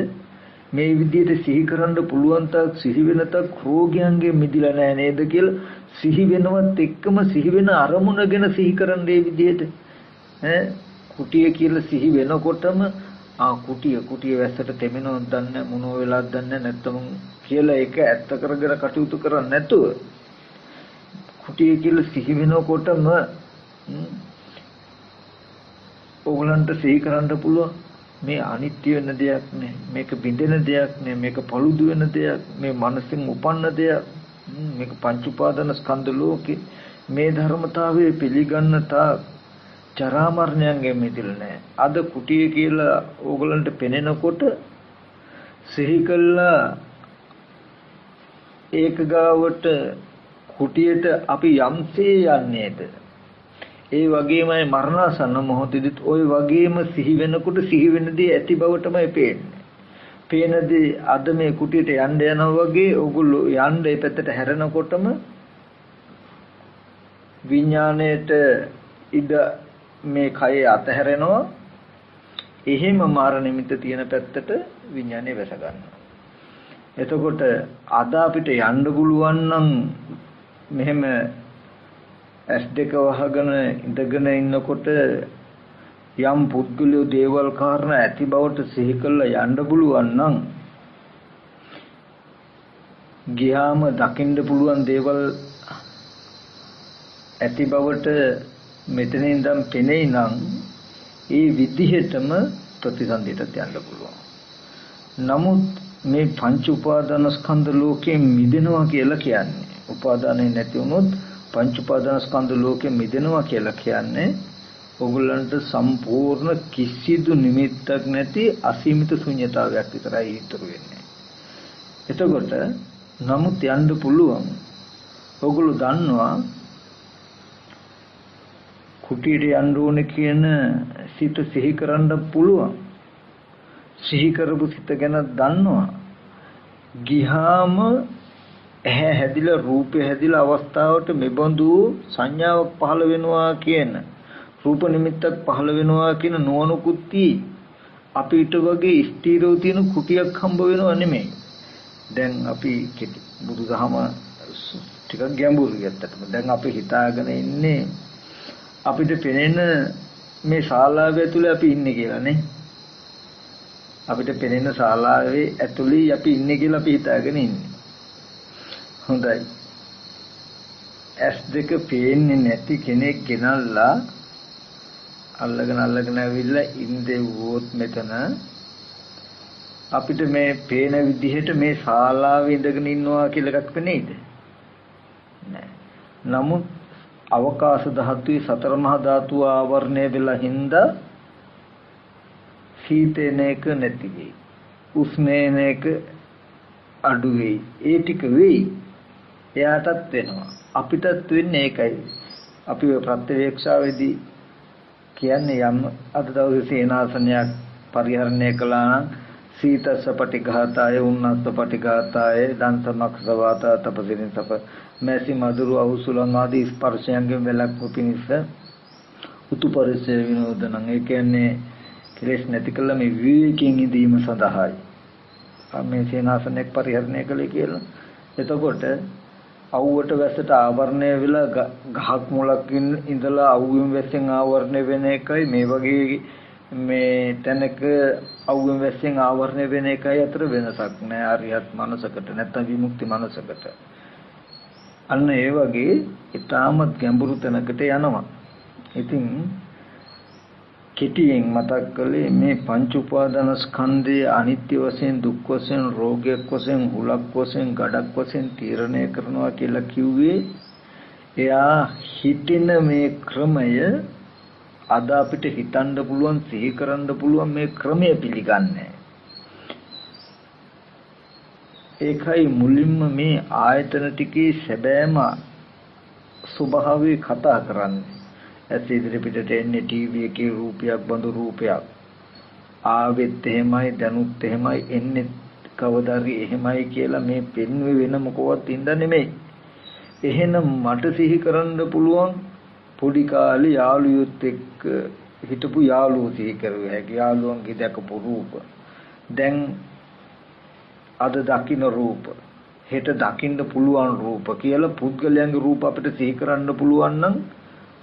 මේ විදියට සිහි කරන්න පුළුවන් තාක් සිහි වෙන තාක් රෝගයන්ගේ මිදිලා නැහැ නේද කියලා සිහි වෙනවත් එක්කම සිහි වෙන අරමුණ ගැන සිහි කරන්නේ විදියට. කුටිය කියලා සිහි වෙනකොටම කුටිය වැස්සට තෙමෙනවද දන්නේ මොනෝ වෙලාද දන්නේ නැත්තම් කියලා ඒක ඇත්ත කරගෙන කටයුතු කරන්නේ නැතුව කුටිය කියලා සිහි වෙනකොටම ඕගලන්ට සිහි කරන්න පුළුවන් මේ අනිත්‍ය වෙන දෙයක් නේ, මේක බිඳෙන දෙයක් නේ, මේක පළුදු වෙන දෙයක්, මේ මනසෙන් උපන්න දෙයක්, මේක පංච උපාදාන ස්කන්ධ ලෝකේ මේ ධර්මතාවයේ පිළිගන්න තා ජරා මරණයන්ගෙන් මිදෙලා නැහැ. අද කුටිය කියලා ඕගලන්ට පෙනෙනකොට සිහි කළා ඒක ගාවට කුටියට අපි යම්සේ යන්නේද ඒ වගේමයි මරණාසන්න මොහොතේදීත් ওই වගේම සිහි වෙනකොට සිහි වෙන දේ ඇති බවටමයි පේන්නේ. පේන දේ අද මේ කුටියට යන්න යනවා වගේ ඕගොල්ලෝ යන්න ඒ පැත්තට හැරෙනකොටම විඥාණයට ඉද මේ කය අතහැරෙනවා. එහෙම මාර නිමිත්ත තියෙන පැත්තට විඥානය වැස ගන්නවා. එතකොට අද අපිට යන්න පුළුවන් නම් මෙහෙම S2 වහගෙන ඉඳගෙන ඉන්නකොට යම් පුද්ගලිය දේවල් කාරණා ඇති බවට සිහි කරලා යන්න පුළුවන් නම් ගියාම දකින්න පුළුවන් දේවල් ඇති බවට මෙතන ඉඳන් පෙනෙයි නම් ඒ විදිහටම ප්‍රතිසන්දියට යන්න පුළුවන්. නමුත් මේ පංච උපාදාන ස්කන්ධ ලෝකයෙන් මිදෙනවා කියලා කියන්නේ උපාදානෙ නැති වුණොත් පංච උපාදාන ස්කන්ධ ලෝකයෙන් මිදෙනවා කියලා කියන්නේ ඔයගොල්ලන්ට සම්පූර්ණ කිසිදු නිමිත්තක් නැති අසීමිත ශුන්‍යතාවයක් විතරයි ඉතුරු වෙන්නේ. එතකොට නමුත් යන්න පුළුවන්. ඔයගොල්ලෝ දන්නවා කුටියට යන්න ඕනේ කියන සිත සිහි කරන්න පුළුවන්. සිහි කරපු සිත ගැන දන්නවා. ගිහාම ඇහැ හැදිලා රූපය හැදිලා අවස්ථාවට මෙබඳු සංඥාවක් පහළ වෙනවා කියන රූප නිමිත්තක් පහළ වෙනවා කියන නුවණකුත්ති අපිට වගේ ස්ථීරව තියෙන කුටියක් හම්බ වෙනව නෙමෙයි. දැන් අපි බුදුදහම ටිකක් ගැඹුරුයි ඇත්තටම. දැන් අපි හිතාගෙන ඉන්නේ අපිට පෙනෙන මේ ශාලාව ඇතුලේ අපි ඉන්නේ කියලා නේ. අපිට පෙනෙන ශාලාවේ ඇතුලේ අපි ඉන්නේ කියලා අපි හිතාගෙන ඉන්නේ. හොඳයි. S2 පේන්නේ නැති කෙනෙක් ගෙනල්ලා අල්ලගෙන ඇවිල්ලා ඉඳෙව්වොත් මෙතන අපිට මේ පේන විදිහට මේ ශාලාවේ ඉඳගෙන ඉන්නවා කියලා එකක් නේද? නෑ. නමුත් අවකාශ ධාතුවේ සතර මහා ධාතු ආවරණය වෙලා හින්දා සීතේන එක නැති වෙයි. උෂ්ණේන එක අඩු වෙයි. ඒ ටික වෙයි. එයාටත් වෙනවා. අපිටත් වෙන්නේ ඒකයි. අපි ප්‍රත්‍යවේක්ෂාවේදී කියන්නේ යම් අද දවසේ සේනාසනයක් පරිහරණය කළා නම් සීතස්ස පටිඝාතාය උන්නස්ස පටිඝාතාය දන්තමක්ඛවාත තපසිරින් තප මැසි මధుරු අවසුලන් ආදී ස්පර්ශයන්ගෙන් වැළක්ව පිණිස උතු පරිසය විනෝදනං. ඒ කියන්නේ කෙලෙස් නැති කළ මේ විවේකයෙන් ඉඳීම සඳහායි මේ සේනාසනයක් පරිහරණය කළේ කියලා. එතකොට අවුවට වැස්සට ආවරණය වෙලා ගහක් මුලක් ඉඳලා අවුවෙන් වැස්සෙන් ආවරණය වෙන එකයි මේ වගේ මේ තැනක අවුවෙන් වැස්සෙන් ආවරණය වෙන එකයි අතර වෙනසක් නෑ. අරියත් මනසකට නැත්නම් විමුක්ති මනසකට. අන්න ඒ වගේ ඊටමත් ගැඹුරු තැනකට යනවා. ඉතින් කෙටියෙන් මතක් කළේ මේ පංච උපාදාන ස්කන්ධයේ අනිත්‍ය වශයෙන් දුක් වශයෙන් රෝගයක් වශයෙන් හුලක් වශයෙන් ගඩක් වශයෙන් තීරණය කරනවා කියලා කිව්වේ එයා හිතින මේ ක්‍රමය අද අපිට හිතන්න පුළුවන් සිහි කරන්න පුළුවන් මේ ක්‍රමය පිළිගන්නේ. ඒකයි මුලින්ම මේ ආයතන ටිකේ සැබෑම ස්වභාවය කතා කරන්නේ. ඇස් ඉදිරි පිටට එන්නේ ටීවී එකේ රූපයක් බඳු රූපයක්. ආවෙත් එහෙමයි දැනුත් එහෙමයි එන්නේ කවදාරි එහෙමයි කියලා මේ පෙන්වෙ වෙන මොකවත් ඉඳ නෙමෙයි. එහෙනම් මට සිහි කරන්න පුළුවන් පොඩි කාලේ යාළුවොත් එක්ක හිටපු යාළුවෝ සිහි කරුවේ හැකි යාළුවන්ගේ දැකපු රූප. දැන් අද දකින්න රූප හෙට දකින්න පුළුවන් රූප කියලා පුද්ගලයන්ගේ රූප අපිට සිහි කරන්න පුළුවන් නම්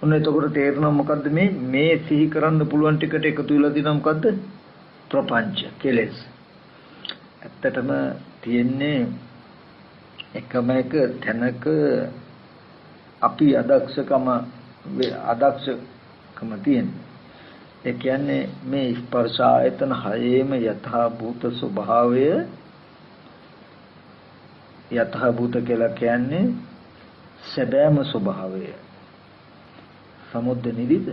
ඔන්න එතකොට තේරෙනවා මොකද්ද මේ සිහි කරන්න පුළුවන් ටිකට එකතු වෙලා දිනා මොකද්ද ප්‍රපංච කෙලෙස්. ඇත්තටම තියෙන්නේ එකම එක තැනක අපි අදක්ෂකම තියෙන්නේ. ඒ කියන්නේ මේ ස්පර්ශ ආයතන හයේම යථා භූත ස්වභාවය යථා භූත කියලා කියන්නේ සැබෑම ස්වභාවය. සමුද්ද නිදිද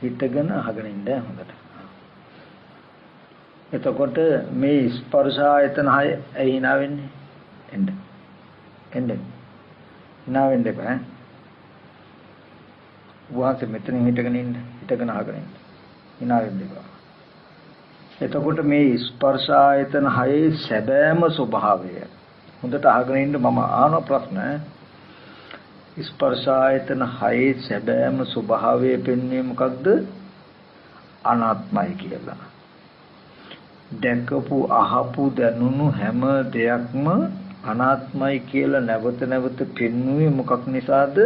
හිතගෙන අහගෙන ඉන්න හොඳට. එතකොට මේ ස්පර්ශ ආයතන හය ඇයි hina වෙන්නේ? එන්න hina වෙන්න එපා. වාසේ මෙතන හිටගෙන ඉන්න හිටගෙන අහගෙන ඉන්න. hina වෙන්න එපා. එතකොට මේ ස්පර්ශ ආයතන හයේ සැබෑම ස්වභාවය හොඳට අහගෙන ඉන්න. මම අහන ප්‍රශ්න ස්පර්ශ ආයතන හයේ සැබෑම ස්වභාවය පෙන්වන්නේ මොකක්ද? අනාත්මයි කියලා. දැකපු අහපු දැනුණු හැම දෙයක්ම අනාත්මයි කියලා නැවත නැවත පෙන්වුවේ මොකක් නිසාද?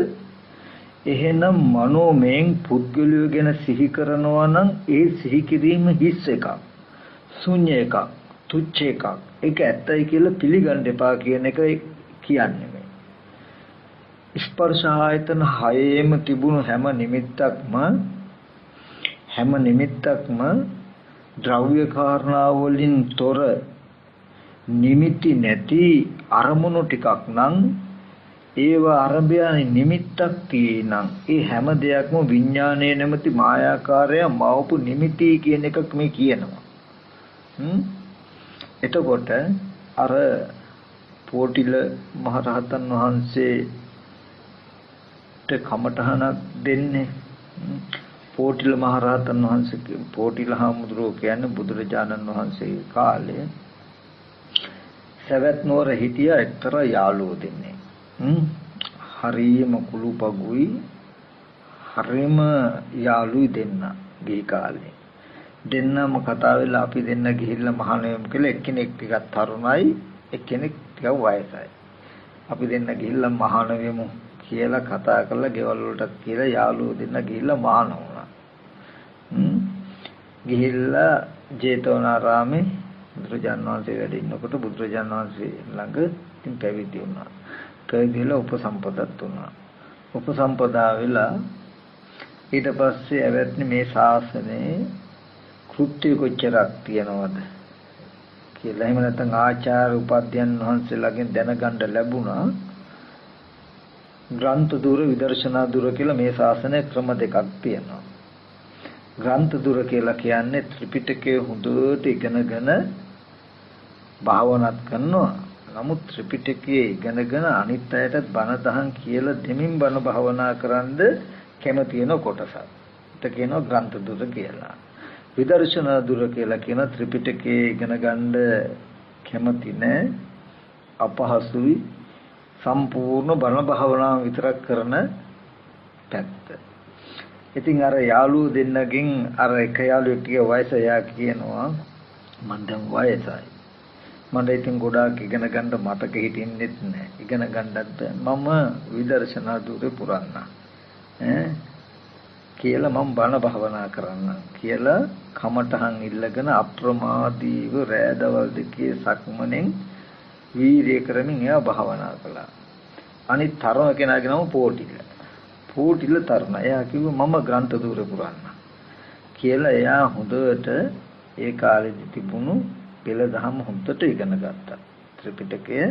එහෙනම් මනෝමයෙන් පුද්ගලය ගැන සිහි කරනවා නම් ඒ සිහි කිරීම හිස් එකක්, ශුන්‍ය එකක්, තුච්ඡ එකක්. ඒක ඇත්තයි කියලා පිළිගන්න එපා කියන එක කියන්නේ. ස්පර්ශ ආයතන හයේම තිබුණු හැම නිමිත්තක්ම ද්‍රව්‍ය කාරණා වලින් තොර නිමිති නැති අරමුණු ටිකක් නම් ඒව අරබයානි නිමිත්තක් තියෙනම් ඒ හැම දෙයක්ම විඥානයේ නැමැති මායාකාරය මවපු නිමිති කියන එකක් මේ කියනවා. එතකොට අර පොටිල මහරහතන් වහන්සේ කමඨහනක් දෙන්නේ පොටිල මහරහතන් වහන්සේ පොටිල හාමුදුරුවෝ කියන්නේ බුදුරජාණන් වහන්සේගේ කාලේ සවැත් නුවර හිටිය එක්තරා යාළුවෝ දෙන්නේ. හරිම කුළුපගුයි හරිම යාළුයි දෙන්න ගේ කාලේ. දෙන්නම කතා වෙලා අපි දෙන්න ගිහිල්ලා මහානයම් කියලා එක්කෙනෙක් ටිකක් තරුණයි එක්කෙනෙක් ටිකක් වයසයි. අපි දෙන්න ගිහිල්ලා මහානයම් කියලා කතා කරලා ගෙවල් වලට කියලා යාළුවෝ දෙන්න ගිහිල්ලා මහාන වුණා. ගිහිල්ලා ජේතවනාරාමේ බුදුරජාණන් වහන්සේ වැඩ ඉන්නකොට බුදුරජාණන් වහන්සේ ළඟ ඉතින් පැවිදි වුණා. පැවිදිලා උපසම්පදත් වුණා. උපසම්පදා වෙලා ඊට පස්සේ ඇවැත්නි මේ ශාසනයේ කෘත්‍ය කොච්චරක් තියනවද කියලා. එහෙම නැත්නම් ආචාර්ය උපාධ්‍යයන් වහන්සේලාගෙන් දැනගන්න ලැබුණා. ග්‍රන්ථ දුර විදර්ශනා දුර කියලා මේ ශාසනයේ ක්‍රම දෙකක් තියෙනවා. ග්‍රන්ථ දුර කියලා කියන්නේ ත්‍රිපිටකය හොඳට ඉගෙනගෙන භාවනාත් කරනවා. නමුත් ත්‍රිපිටකයේ ඉගෙනගෙන අනිත් අයටත් බණ දහම් කියලා දෙමින් බණ භාවනා කරන්ද කැමති වෙන කොටසක්. ඒක කියනවා ග්‍රන්ථ දුර කියලා. විදර්ශනා දුර කියලා කියන ත්‍රිපිටකයේ ඉගෙන ගන්න කැමති නැහැ. අපහසුයි. සම්පූර්ණ බණ භාවනාව විතරක් කරන පැත්ත. ඉතින් අර යාළුවෝ දෙන්නගෙන් අර එක යාළුවෙක් ටික වයස යා කියනවා මම දැන් වයසයි. මට ඉතින් ගොඩාක් ඉගෙන ගන්න මතක හිටින්නෙත් නැහැ. ඉගෙන ගන්නත් මම විදර්ශනා දුරේ පුරන්න. කියලා මම බණ භාවනා කරන්න කියලා කමටහන් ඉල්ලගෙන අප්‍රමාදීව රැදවල් දෙකේ සක්මනෙන් වීර්ය කරමින් එයා භාවනා කළා. අනිත් තරුණ කෙනාගේ නම පෝටිල තරුණ. එයා කිව්වා මම ග්‍රන්ථ දුර පුරන්න කියලා. එයා හොඳට ඒ කාලෙදි තිබුණු පෙළ දහම හොඳට ඉගෙන ගත්තා. ත්‍රිපිටකය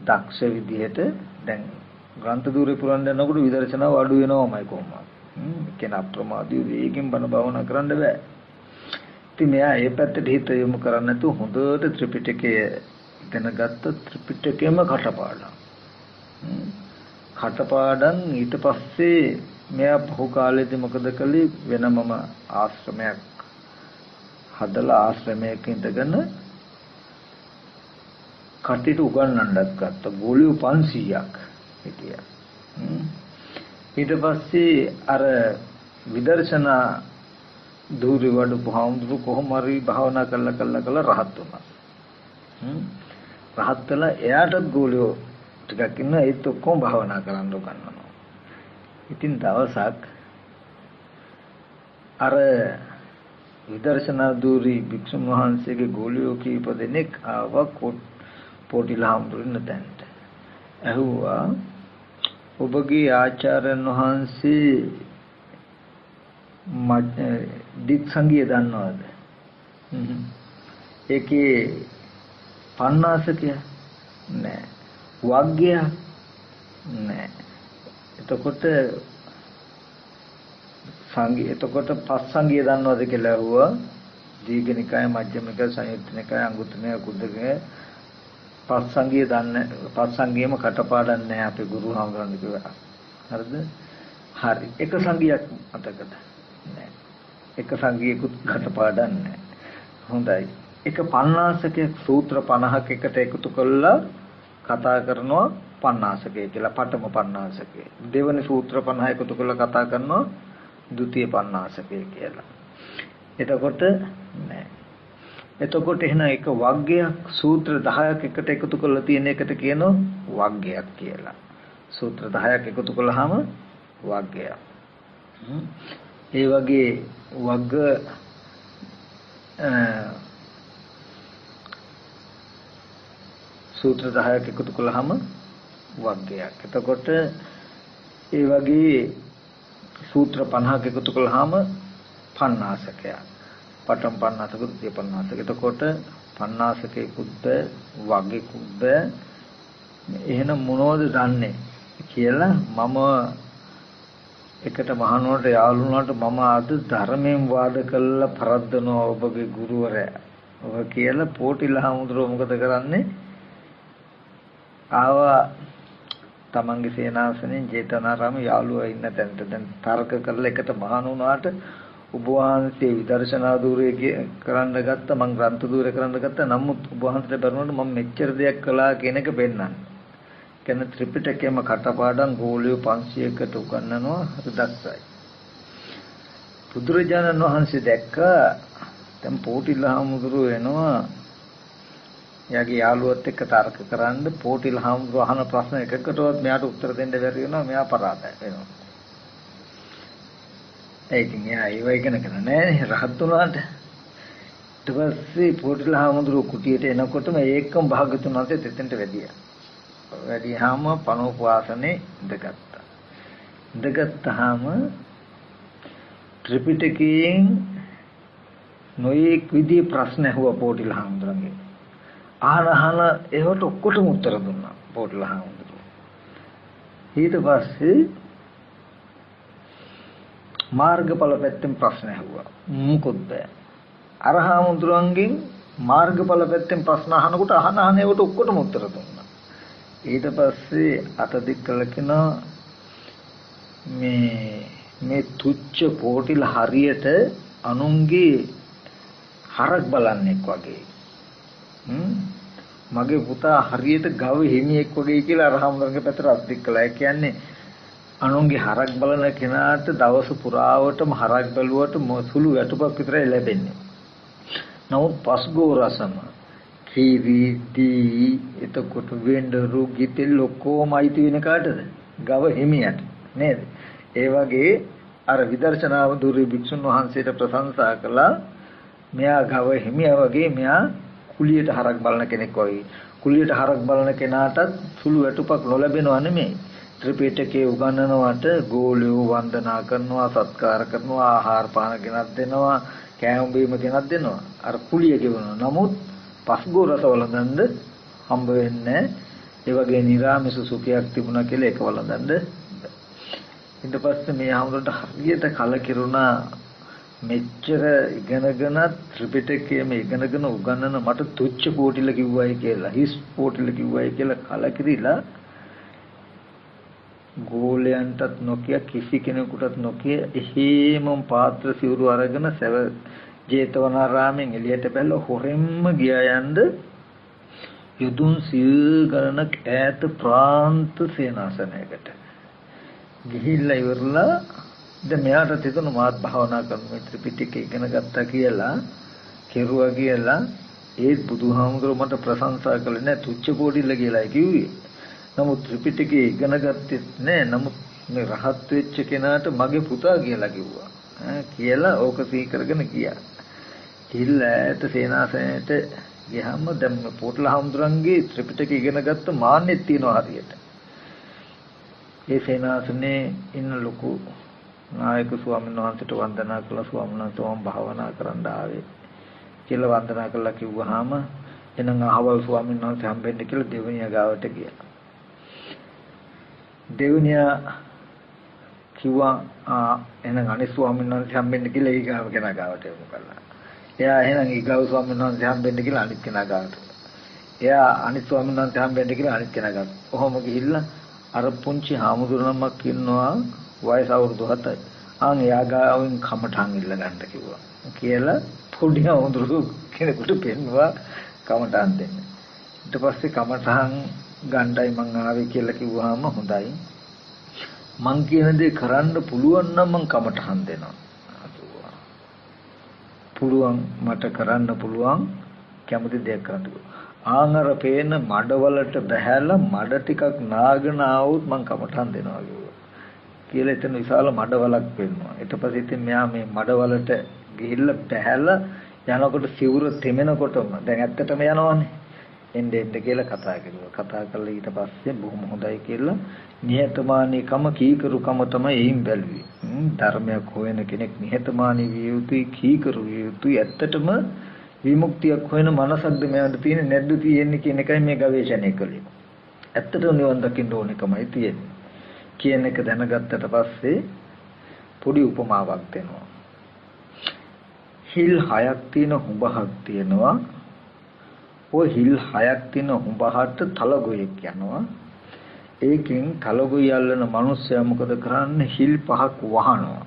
දක්ෂ විදිහට දැන් ග්‍රන්ථ දුර පුරන්න යනකොට විදර්ශනාව අඩු වෙනවමයි කොහොමද? කියන අප්‍රමාදීව වේගෙන් බණ භාවනා කරන්න බෑ. ඉතින් මෙයා ඒ පැත්තට හිත යොමු කරන්නේ නැතුව හොඳට ත්‍රිපිටකය ඉගෙන ගත්ත. ත්‍රිපිටකයම කටපාඩම් ඊට පස්සේ මෙයා බොහෝ කාලෙදී මොකද කළේ වෙනමම ආශ්‍රමයක් හදලා ආශ්‍රමයක ඉඳගෙන කටිට උගන්වන්නත් ගත්තා. ගෝලියෝ 500ක් හිටියා. ඊට පස්සේ අර විදර්ශනා ධූරි වඩපුවාම කොහොම හරි භාවනා කළා රහත් වුණා. රහත් වෙලා එයාටත් ගෝලියෝ ටිකක් ඉන්න ඒත් ඔක්කොම භාවනා කරන්න උගන්වනවා. ඉතින් දවසක් අර විදර්ශනා ධූරි භික්ෂුන් වහන්සේගේ ගෝලියෝ කීප දෙනෙක් ආවා පොටිලහම්දුරින් තැන්ට. ඇහුවා ඔබගේ ආචාර්යන් වහන්සේ දික් සංගීය දන්නවද? ඒකේ පණ්ණාසකය නෑ. වග්ගය නෑ. එතකොට පස් සංගීය දන්නවද කියලා ඇහුවා. දීඝනිකාය, මජ්ක්‍ධිමනිකාය, සංයුත්ත නිකාය, අංගුත්තර නිකාය, කුද්දකය පස් සංගියම කටපාඩම් නැහැ අපේ ගුරු හාමුදුරන් කිව්වා. හරිද? හරි. එක සංගියක් මතකද? නැහැ. එක සංගියකුත් කටපාඩම් නැහැ. හොඳයි. එක පණ්ණාසකයක් සූත්‍ර 50ක එකට එකතු කළා කතා කරනවා පණ්ණාසකය කියලා. පඨම පණ්ණාසකය. දෙවෙනි සූත්‍ර 50 එකතු කළා කතා කරනවා ဒုတိ ය පණ්ණාසකය කියලා. එතකොට නැහැ. එතකොට එහෙනම් එක වග්ගයක් සූත්‍ර 10ක් එකට එකතු කරලා තියෙන එකට කියනවා වග්ගයක් කියලා. සූත්‍ර 10ක් එකතු කළාම වග්ගයක්. ඒ වගේ වග්ග සූත්‍ර 10ක් එකතු කළාම වග්ගයක්. එතකොට ඒ වගේ සූත්‍ර 50ක් එකතු කළාම පණ්ණාසකයක්. පඨම පණ්ණාසක, ද්විතීය පණ්ණාසක. එතකොට පණ්ණාසකේකුත් වග්ගේකුත් එහෙනම් මොනවද දන්නේ කියලා මම එකට මහනුවරට යාළු වුණාට මම අද ධර්මයෙන් වාද කළා පරද්දනවා ඔබගේ ගුරුවරයා. ඔබ කියලා පොටිලහමුදුර මොකද කරන්නේ? ආවා තමන්ගේ සේනාසනෙන් ජේතවනාරාමේ යාළුවා ඉන්න තැනට. දැන් තර්ක කරලා එකට මහනුවරට ඔබ වහන්සේ විදර්ශනා ධූරේ කරන්න ගත්තා, මම ග්‍රන්ථ ධූරේ කරන්න ගත්තා. නමුත් ඔබ වහන්සේට බැලුනොත් මම මෙච්චර දෙයක් කළා කියන එක පෙන්නන්නේ. කියන ත්‍රිපිටකයේම කටපාඩම් ගෝලියෝ 500කට උගන්වනවා දක්සයි. බුදුරජාණන් වහන්සේ දැක්කා දැන් පොටිලහමුදුරු එනවා. එයාගේ යාළුවත් එක්ක තර්ක කරන්න. පොටිලහමුදුරු අහන ප්‍රශ්න එකකටවත් මෙයාට උත්තර දෙන්න බැරි වෙනවා. මෙයා පරාදයි වෙනවා. ඒකින් එයා ඒව ඉගෙන ගන්න නෑනේ රහත් වුණාට. ඊට පස්සේ පොටිලා හමුදුරු කුටියට එනකොටම ඒකම භාගතුන් වහන්සේ දෙතෙන්ට වැඩියා. වැඩියාම පනෝපවාසනේ ඉඳගත්තා. ඉඳගත්තාම ත්‍රිපිටකයෙන් නොයෙක් විදිහේ ප්‍රශ්න ඇහුවා පොටිලා හමුදුරන්ගේ. අහන ඒවට ඔක්කොටම උත්තර දුන්නා පොටිලා හමුදුරු. ඊට පස්සේ මාර්ගඵල පැත්තෙන් ප්‍රශ්න ඇහුවා. මොකොත් බෑ. අර හමුදුරන්ගෙන් මාර්ගඵල පැත්තෙන් ප්‍රශ්න අහනකොට අහන ඒවට ඔක්කොටම උත්තර දුන්නා. ඊට පස්සේ අත දික් කළ කෙනා මේ තුච්ච පොටිල හරියට අනුන්ගේ හරක් බලන්නෙක් වගේ. මගේ පුතා හරියට ගව හිමියෙක් වගේ කියලා අර හමුදුරන්ගේ පැත්තට අත දික් කළා. ඒ කියන්නේ අනුන්ගේ හරක් බලන කෙනාට දවස පුරාවටම හරක් බැලුවට සුළු වැටුපක් විතරයි ලැබෙන්නේ. නමුත් පස්ගෝ රසම කීවිදී එතකොට වෙන්ඩරු ගිතෙල් ඔක්කොම අයිති වෙන කාටද? ගව හිමියට නේද? ඒ වගේ අර විදර්ශනාව දුරි භික්ෂුන් වහන්සේට ප්‍රශංසා කළා. මෙයා ගව හිමියා වගේ මෙයා කුලියට හරක් බලන කෙනෙක් වගේ. කුලියට හරක් බලන කෙනාටත් සුළු වැටුපක් නොලැබෙනව නෙමෙයි. ත්‍රිපිටකයේ උගන්වනවට ගෝලියෝ වන්දනා කරනවා, සත්කාර කරනවා, ආහාර පාන ගෙනත් දෙනවා, කෑම බීම ගෙනත් දෙනවා. අර කුලිය ගෙවනවා. නමුත් පස්ගෝ රස වළඳන්ද හම්බ වෙන්නේ. ඒ වගේ නිරාමිස සුඛයක් තිබුණා කියලා ඒක වළඳන්ද. ඊට පස්සේ මේ හමුදුරට හරියට කලකිරුණා. මෙච්චර ඉගෙනගෙන ත්‍රිපිටකයේම ඉගෙනගෙන උගන්වන මට තුච්ච පොටිල කිව්වයි කියලා, හිස් පොටිල කිව්වයි කියලා කලකිරිලා ගෝලයන්ටත් නොකිය කිසි කෙනෙකුටත් නොකිය එහෙමම පාත්‍ර සිවුරු අරගෙන සව ජේතවනාරාමෙන් එළියට බැලලා හොරෙන්ම ගියා යන්න යදුන් සිය ගණනක් ඈත ප්‍රාන්ත සේනාසනයකට ගිහිල්ලා ඉවරලා දැන් මෙයාට තිබුණ මාත් භාවනා කරන ත්‍රිපිටකය ඉගෙන ගත්තා කියලා කෙරුවා කියලා ඒත් බුදුහාමුදුරුවෝ මට ප්‍රශංසා කළේ නැහැ තුච්ච පොඩිල්ල කියලා කිව්වේ. නමුත් ත්‍රිපිටකය ඉගෙන ගත්තෙත් නැහැ. නමුත් මේ රහත් වෙච්ච කෙනාට මගේ පුතා කියලා කිව්වා. කියලා ඕක සී කරගෙන ගියා. ඉල්ලෑට සේනාසනයට ගියාම දැන් පොට්ටලා හාමුදුරන්ගේ ත්‍රිපිටකය ඉගෙන ගත්ත මාන්නෙත් තියෙනවා හරියට. ඒ සේනාසනේ ඉන්න ලොකු නායක ස්වාමීන් වහන්සේට වන්දනා කළා. ස්වාමීන් වහන්සේ මම භාවනා කරන්න ආවේ කියලා වන්දනා කළා කිව්වහම එනං අහවල් ස්වාමීන් වහන්සේ හම්බෙන්න කියලා දෙවනියා ගාවට ගියා. දෙවනියා කිව්වා එනං අනිත් ස්වාමීන් වහන්සේ හම්බෙන්න කියලා ඒ ගාව කෙනා ගාවට යමු කළා. එයා එහෙනම් ඊගාව ස්වාමීන් වහන්සේ හම්බෙන්න කියලා අනිත් කෙනා ගාවට. එයා අනිත් ස්වාමීන් වහන්සේ හම්බෙන්න කියලා අනිත් කෙනා ගාවට. කොහොම ගිහිල්ලා අර පුංචි හාමුදුරුවන්මක් ඉන්නවා වයස අවුරුදු 7යි. එයා ගාවෙන් කමටහන් ඉල්ල ගන්න කිව්වා. කියලා පොඩි හාමුදුරුවෝ කෙනෙකුට පෙන්නවා කමටහන් දෙන්න. ඊට පස්සේ කමටහන් ගණ්ඩායි මං ආවේ කියලා කිව්වහම හොඳයි. මං කියන දේ කරන්න පුළුවන් නම් මං කමටහන් දෙනවා. පුළුවන් මට කරන්න පුළුවන් කැමති දෙයක් කරන්න. ආංගර පේන මඩවලට බහැලා මඩ ටිකක් නාගෙන ආවොත් මං කමටහන් දෙනවා කිව්වා. කියලා එතන විශාල මඩවලක් පෙන්නවා. ඊට පස්සේ ඉතින් මෙයා මේ මඩවලට ගිහිල්ලා බහැලා යනකොට සිවුර තෙමෙනකොටම දැන් ඇත්තටම යනවනේ. එන්න කියලා කතා කරුවා. කතා කරලා ඊට පස්සේ බොහොම හොඳයි කියලා නිහතමානීකම කීකරුකම තමයි එයින් බැලුවේ. ධර්මයක් හොයන කෙනෙක් නිහතමානී විය යුතුයි, කීකරු විය යුතුයි. ඇත්තටම විමුක්තියක් හොයන මනසක්ද මෙයාට තියෙන්නේ නැද්ද තියෙන්නේ කියන එකයි මේ ගවේෂණය කළේ. ඇත්තටම නිවන් දකින්න ඕනෙකමයි තියෙන්නේ. කියන එක දැනගත්තට පස්සේ පොඩි උපමාවක් දෙනවා. හිල් 6ක් තියෙන හුඹහක් තියෙනවා. ඔය හිල් 6ක් තියෙන හුඹහට තලගොයෙක් යනවා. ඒකෙන් තලගොය යල්ලන මිනිස්සයා මොකද කරන්නේ? හිල් 5ක් වහනවා.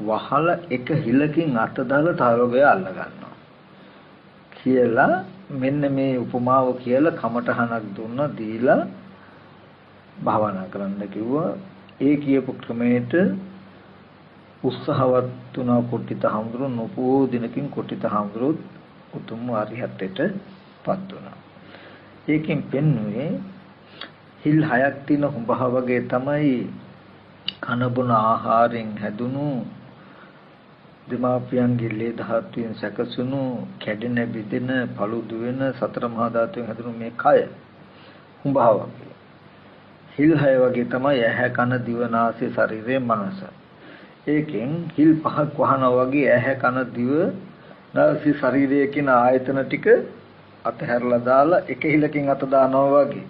වහලා එක හිලකින් අත දාලා තලගොය අල්ල ගන්නවා. කියලා මෙන්න මේ උපමාව කියලා කමටහනක් දුන්නා දීලා භාවනා කරන්න කිව්වා. ඒ කියපු ක්‍රමයට උත්සාහවත් වුණා කොටිත හඳුරු නොපෝ දිනකින් කොටිත හඳුරු උතුම් අරිහත්ත්වයට පත් වුණා. ඒකෙන් පෙන්වුවේ හිල් 6ක් තියෙන හුඹහ වගේ තමයි කන බොන ආහාරයෙන් හැදුණු දෙමාපියන්ගේ ලේ ධාතුවෙන් සැකසුණු කැඩෙන බිඳෙන පළුදු වෙන සතර මහා ධාතුවෙන් හැදුණු මේ කය හුඹා වගේ හිල් හය වගේ තමයි ඇහැ කන දිව නාසය ශරීරය මනස. ඒකෙන් හිල් පහක් වහනවා වගේ ඇහැ කන දිව නාසය ශරීරය කියන ආයතන ටික අතහැරලා දාලා එක හිලකින් අත දානවා වගේ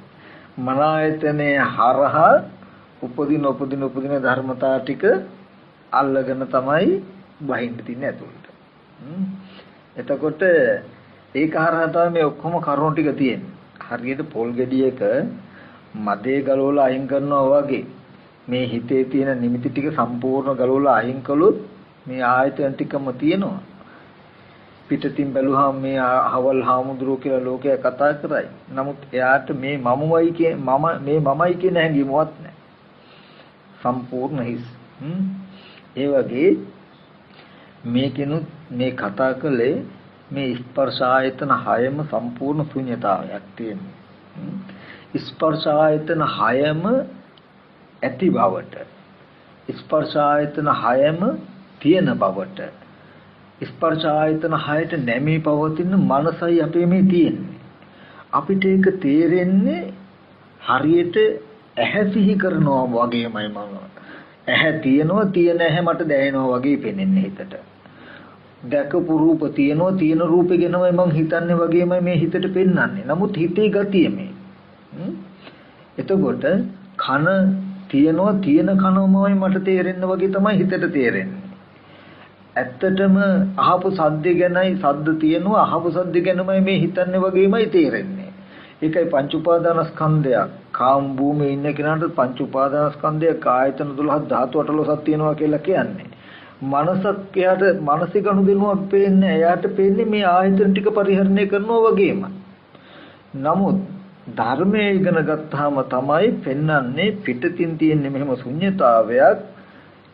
මන ආයතනේ හරහා උපදින ධර්මතා ටික අල්ලගෙන තමයි වහින්න තින්නේ ඇතුළට. එතකොට ඒක හරහා තමයි මේ ඔක්කොම කරුණු ටික තියෙන්නේ. හරියට පොල් ගෙඩියක මදේ ගලවලා අයින් කරනවා වගේ මේ හිතේ තියෙන නිමිති ටික සම්පූර්ණ ගලවලා අයින් කළොත් මේ ආයතන ටිකම තියෙනවා. පිටතින් බැලුවාම මේ අහවල් හාමුදුරුවෝ කියලා ලෝකයා කතා කරයි. නමුත් එයාට මේ මමයි කියන හැඟීමවත් නැහැ. සම්පූර්ණ හිස්. ඒ වගේ මේකෙනුත් මේ කතා කළේ මේ ස්පර්ශ ආයතන හයම සම්පූර්ණ ශුන්‍යතාවයක් තියෙනවා. ස්පර්ශ ආයතන හයම ඇති බවට ස්පර්ශ ආයතන හයම තියෙන බවට ස්පර්ශ ආයතන හයට නැමී පවතින මනසයි අපේ මේ තියෙන්නේ. අපිට ඒක තේරෙන්නේ හරියට ඇහැ සිහි කරනවා වගේමයි මම. ඇහැ තියෙනවා තියෙන ඇහැ මට දැනෙනවා වගේ පෙනෙන්නේ හිතට. දැකපු රූප තියෙනවා තියෙන රූපේ ගැනමයි මම හිතන්නේ වගේමයි මේ හිතට පෙන්වන්නේ. නමුත් හිතේ ගතිය මේ. එතකොට කන තියෙනවා තියෙන කනමයි මට තේරෙන්න වගේ තමයි හිතට තේරෙන්නේ. ඇත්තටම අහපු සද්ද ගැනයි සද්ද තියෙනවා අහපු සද්ද ගැනමයි මේ හිතන්නේ වගේමයි තේරෙන්නේ. ඒකයි පංච උපාදානස්කන්ධයක්. කාම භූමියේ ඉන්න කෙනාට පංච උපාදානස්කන්ධයක් ආයතන 12 ධාතු 18ක් තියෙනවා කියලා කියන්නේ. මනසක් එයාට මානසික අනුදිනුවක් පේන්නේ එයාට පේන්නේ මේ ආයතන ටික පරිහරණය කරනවා වගේම. නමුත් ධර්මයේ ඉගෙන ගත්තාම තමයි පෙන්වන්නේ පිටතින් තියෙන මෙහෙම ශුන්්‍යතාවයක්.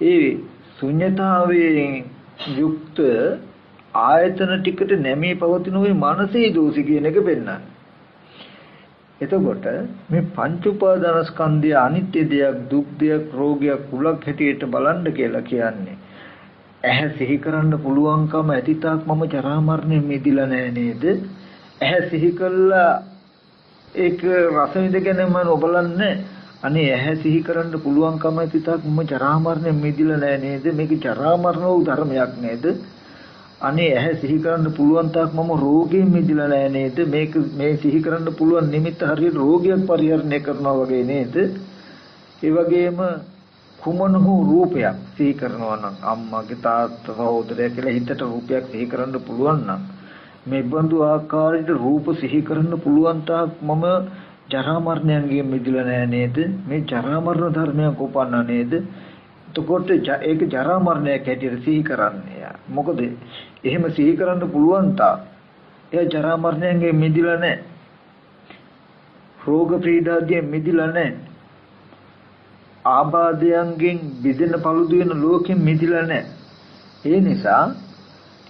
ඒ ශුන්්‍යතාවයෙන් යුක්ත ආයතන ටිකට නැමී පවතින ওই මානසික දෝෂි කියන එක පෙන්වන්නේ. එතකොට මේ පංච උපාදානස්කන්ධය අනිත්‍ය දෙයක් දුක් දෙයක් රෝගයක් කුලක් හැටියට බලන්න කියලා කියන්නේ. ඇහැ සිහි කරන්න පුළුවන්කම ඇතිතාක් මම ජරා මරණය මිදිලා නෑ නේද? ඇහැ සිහි කළා ඒක රස විඳගෙන මම ඔබලන්නේ අනේ ඇහැ සිහි කරන්න පුළුවන්කම ඇතිතාක් මම ජරා මරණය මිදිලා නෑ නේද? මේක ජරා මරණ වූ ධර්මයක් නේද? අනේ ඇහැ සිහි කරන්න පුළුවන් තාක් මම රෝගයෙන් මිදිලා නෑ නේද? මේක මේ සිහි කරන්න පුළුවන් නිමිත්ත හරියට රෝගයක් පරිහරණය කරනවා වගේ නේද? ඒ වගේම කුමන හෝ රූපයක් සිහි කරනවා නම් අම්මාගේ තාත්තා සහෝදරයා කියලා හිතට රූපයක් සිහි කරන්න පුළුවන් නම් මේ බඳු ආකාරයට රූප සිහි කරන්න පුළුවන් තාක් මම ජරා මරණයෙන් මිදිලා නෑ නේද? මේ ජරා මරණ ධර්මයක් උපන්නා නේද? එතකොට ඒක ජරා මරණයක් හැටියට සිහි කරන්නේ. මොකද එහෙම සිහි කරන්න පුළුවන් තා එයා ජරා මරණයෙන් මිදිලා නැහැ. රෝග පීඩාදියෙන් මිදිලා නැහැ. ආබාධයන්ගෙන් බිඳෙන පළුදු වෙන ලෝකෙන් මිදිලා නැහැ. ඒ නිසා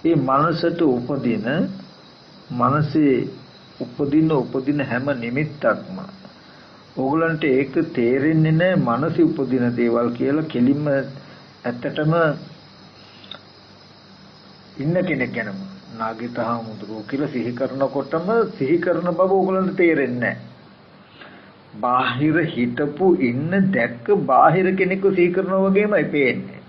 මේ මනසට උපදින මනසේ උපදින හැම නිමිත්තක්ම ඕගලන්ට ඒක තේරෙන්නේ නැහැ මනසේ උපදින දේවල් කියලා කෙලින්ම ඇත්තටම ඉන්න කෙනෙක් ගැනම නාගිතා මුදුරෝ කියලා සිහි කරනකොටම සිහි කරන බව ඕගලන්ට තේරෙන්නේ නැහැ. බාහිර හිටපු ඉන්න දැක්ක බාහිර කෙනෙක්ව සිහි කරනවා වගේමයි පේන්නේ.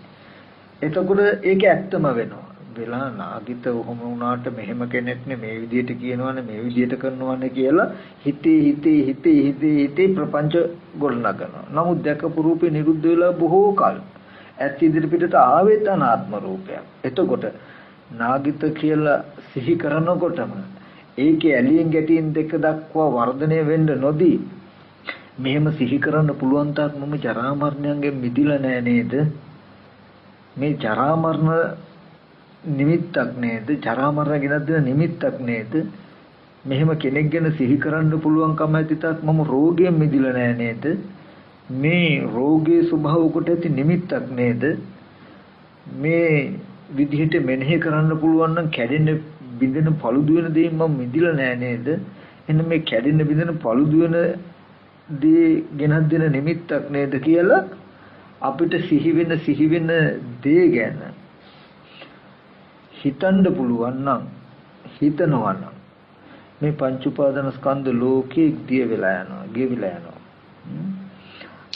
එතකොට ඒක ඇත්තම වෙනවා. වෙලා නාගිත උහුම වුණාට මෙහෙම කෙනෙක් නේ මේ විදිහට කියනවනේ මේ විදිහට කරනවනේ කියලා හිතේ ප්‍රපංච ගොඩනගනවා. නමුත් දැකපු රූපේ නිරුද්ධ වෙලා බොහෝ කල ඇත් ඉදිරිපිටට ආවෙත් අනාත්ම රූපයක්. එතකොට නාගිත කියලා සිහි කරනකොටම ඒකේ ඇලියෙන් ගැටියෙන් දෙක දක්වා වර්ධනය වෙන්න නොදී මෙහෙම සිහි කරන්න පුළුවන් තාක් මම ජරා මරණයෙන් මිදිලා නෑ නේද? මේ ජරා මරණ නිමිත්තක් නේද? ජරා මරණ ගෙනත් දෙන නිමිත්තක් නේද? මෙහෙම කෙනෙක් ගැන සිහි කරන්න පුළුවන්කම ඇතිතාක් මම රෝගයෙන් මිදිලා නෑ නේද? මේ රෝගයේ ස්වභාව කොට ඇති නිමිත්තක් නේද? මේ විදිහට මෙනෙහි කරන්න පුළුවන් නම් කැඩෙන බිඳෙන පළුදු වෙන දේ මම මිදිලා නෑ නේද? එන්න මේ කැඩෙන බිඳෙන පළුදු වෙන දේ ගෙනත් දෙන නිමිත්තක් නේද කියලා අපිට සිහි වෙන දේ ගැන හිතන්න පුළුවන් නම් හිතනවා නම් මේ පංච උපාදාන ස්කන්ධ ලෝකේ දිය වෙලා යනවා, ගෙවිලා යනවා.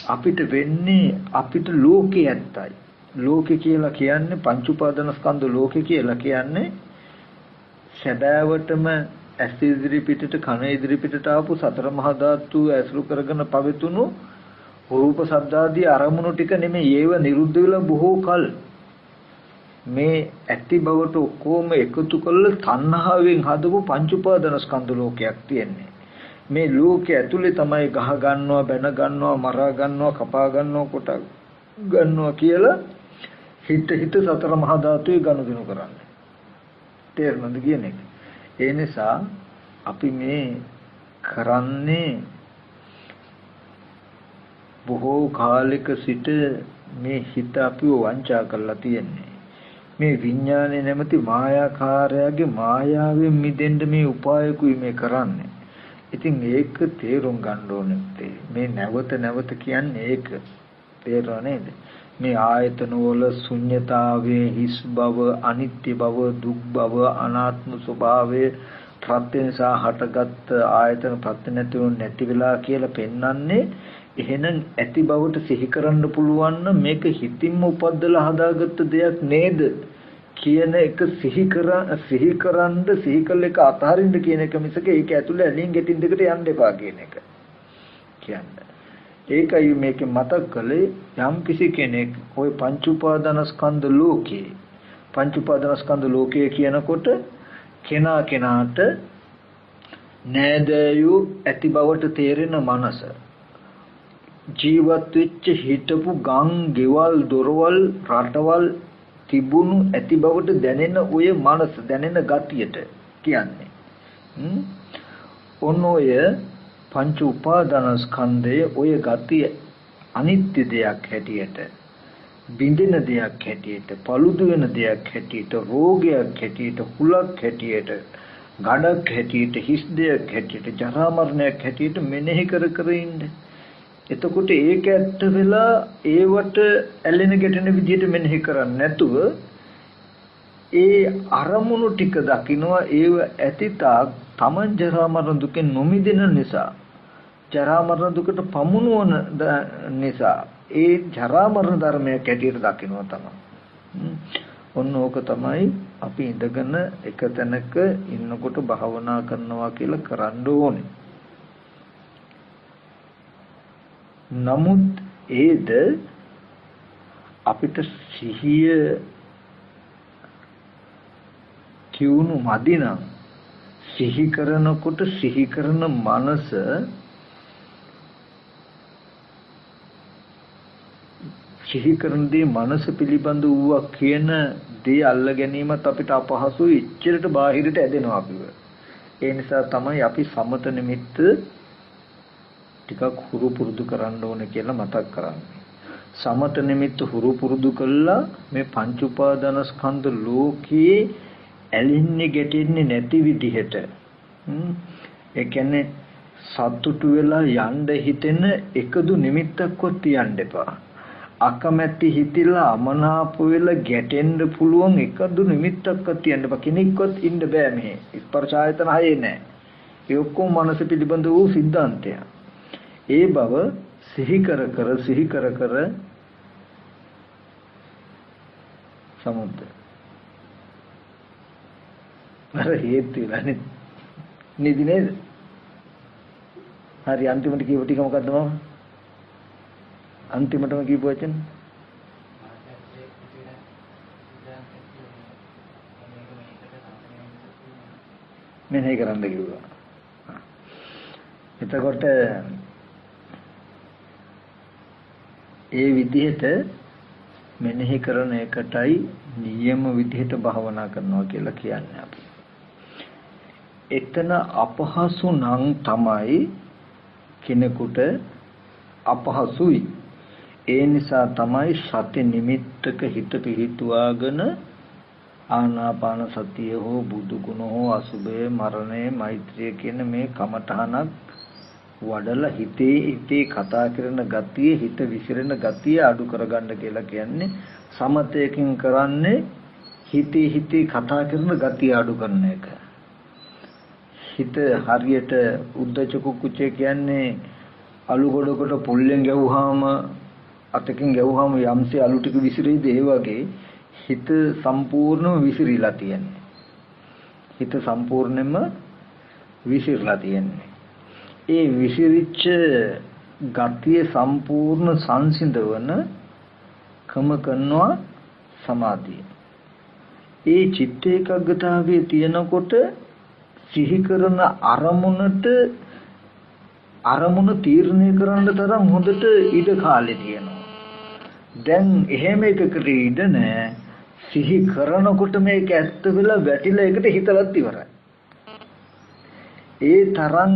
අපිට වෙන්නේ අපිට ලෝකේ ඇත්තයි. ලෝකේ කියලා කියන්නේ පංච උපාදාන ස්කන්ධ ලෝකේ කියලා කියන්නේ සැබෑවටම ඇස් ඉදිරි පිටට කන ඉදිරි පිටට ආපු සතර මහා ධාතු ඇසුරු කරගෙන පවතුණු රූප ශබ්දාදී අරමුණු ටික නෙමෙයි. ඒව නිරුද්ධ වෙලා බොහෝ කල මේ ඇති බවට ඔක්කොම එකතු කරලා තණ්හාවෙන් හදපු පංච උපාදාන ස්කන්ධ ලෝකයක් තියෙන්නේ. මේ ලෝකයේ ඇතුලේ තමයි ගහ ගන්නවා, බැන ගන්නවා, මරා ගන්නවා, කපා ගන්නවා, කොට ගන්නවා කියලා හිත සතර මහා ධාතුවේ ගනුදෙනු කරන්නේ. තේරුණාද කියන එක? ඒ නිසා අපි මේ කරන්නේ බොහෝ කාලයක සිට මේ හිත අපිව වංචා කරලා තියෙන්නේ. මේ විඥානේ නැමැති මායාකාරයාගේ මායාවෙන් මිදෙන්න මේ උපායකුයි මේ කරන්නේ. ඉතින් ඒක තේරුම් ගන්න ඕනේ. මේ නැවත කියන්නේ ඒක. තේරුණා නේද? මේ ආයතන වල ශුන්්‍යතාවයේ හිස් බව, අනිත්‍ය බව, දුක් බව, අනාත්ම ස්වභාවය ප්‍රත්‍ය නිසා හටගත් ආයතන ප්‍රත්‍ය නැති වෙලා කියලා පෙන්වන්නේ. එහෙනම් ඇති බවට සිහි කරන්න පුළුවන් නම් මේක හිතින්ම උපද්දලා හදාගත්ත දෙයක් නේද කියන එක සිහි කළ එක අතහරින්න කියන එක මිසක ඒක ඇතුලේ ඇලින් ගැටින් දෙකට යන්න එපා කියන එක කියන්නේ. ඒකයි මේක මතක් කළේ යම් කිසි කෙනෙක් ওই පංච උපාදානස්කන්ධ ලෝකයේ කියනකොට කෙනාට නෑදෑයෝ ඇති බවට තේරෙන මනස ජීවත් වෙච්ච හිටපු ගම් ගෙවල් දොරවල් රටවල් තිබුණු ඇති බවට දැනෙන ඔය මනස දැනෙන ගතියට කියන්නේ ඔන්න ඔය පංච උපාදානස්කන්ධය ඔය ගතිය අනිත්‍ය දෙයක් හැටියට බිඳින දෙයක් හැටියට පළුදු වෙන දෙයක් හැටියට රෝගයක් හැටියට හුලක් හැටියට ගඩක් හැටියට හිස් දෙයක් හැටියට ජරා මරණයක් හැටියට මෙනෙහි කර ඉන්නේ. එතකොට ඒක ඇත්ත වෙලා ඒවට ඇලෙන ගැටෙන විදිහට මෙනෙහි කරන්නේ නැතුව ඒ අරමුණු ටික දකින්නවා. ඒව ඇතිතාක් තමන් ජරා මරණ දුකෙන් නොමිදෙන නිසා ජරා මරණ දුකට පමුණුවන නිසා ඒ ජරා මරණ ධර්මයක් ඇටියට දකින්නවා තමයි. ඔන්න ඕක තමයි අපි ඉඳගෙන එක තැනක ඉන්නකොට භාවනා කරනවා කියලා කරන්න ඕනේ. නමුත් ඒද අපිට සිහිය කියුණු මදිනම් සිහි කරනකොට සිහි කරන මනස සිහි කරන දේ මනස පිළිබඳ වූවා කියන දේ අල්ල ගැනීමත් අපිට අපහසුයි. ඉච්චරට බාහිරට ඇදෙනවා අපිව. ඒ නිසා තමයි අපි සමත නිමිත්ත ටිකක් හුරු පුරුදු කරන්න ඕනේ කියලා මතක් කරන්නේ. සමත නිමිත්ත හුරු පුරුදු කළා මේ පංච උපාදානස්කන්ධ ලෝකයේ ඇලින්නේ ගැටෙන්නේ නැති විදිහට ඒ කියන්නේ සතුටු වෙලා යන්න හිතෙන එකදු නිමිත්තක්වත් තියන්න එපා. අකමැති හිතිලා අමනාප වෙලා ගැටෙන්න පුළුවන් එකදු නිමිත්තක්වත් තියන්න එපා. කෙනෙක්වත් ඉන්න බෑ මේ ස්පර්ශ ආයතන හයේ නෑ. ඒ ඔක්කොම මනස පිළිබඳ වූ સિદ્ધාන්තය. ඒ බව සිහි කර සමුද්ද අර හේතු වෙලානේ නේද නේද? හරි අන්තිමට කියව ටික මොකද්ද මම? අන්තිමටම කියපු වචන මෙහෙ කරන්න කිව්වා. එතකොට ඒ විදිහට මෙනෙහි කරන එකටයි නියම විදිහට භාවනා කරනවා කියලා කියන්නේ අපි. එතන අපහසු නම් තමයි කෙනෙකුට අපහසුයි. ඒ නිසා තමයි සති නිමිත්තක හිත පිහිටුවාගෙන ආනාපාන සතිය හෝ බුදු ගුණ හෝ අසුභය මරණය මෛත්‍රිය කියන මේ කමඨහනක් වඩලා හිතේ කතා කරන ගතිය හිත විසිරෙන ගතිය අඩු කරගන්න කියලා කියන්නේ. සමතයකින් කරන්නේ හිතේ කතා කරන ගතිය අඩු කරන එක. හිත හරියට උද්දච්ච කුක්කුච්චේ කියන්නේ අලු ගොඩකට පුල්ලෙන් ගැවුවාම අතකින් ගැවුවාම යම්සේ අලු ටික විසිරෙයිද ඒ වගේ හිත සම්පූර්ණව විසිරීලා තියෙන්නේ. හිත සම්පූර්ණයෙන්ම විසිරලා තියෙන්නේ. ඒ විසිරිච්ච ගතිය සම්පූර්ණ සංසිඳවන කම කරනවා සමාධිය. ඒ චිත්ත ඒකාග්‍රතාවයේ තියෙනකොට සිහි කරන අරමුණ තීරණය කරන්න තරම් හොඳට ඉඩ කාලේ තියෙනවා. දැන් එහෙම එකකට ඉඩ නැහැ. සිහි කරනකොට මේක ඇත්ත වෙලා වැටිලා එකට හිතලත් ඉවරයි. ඒ තරම්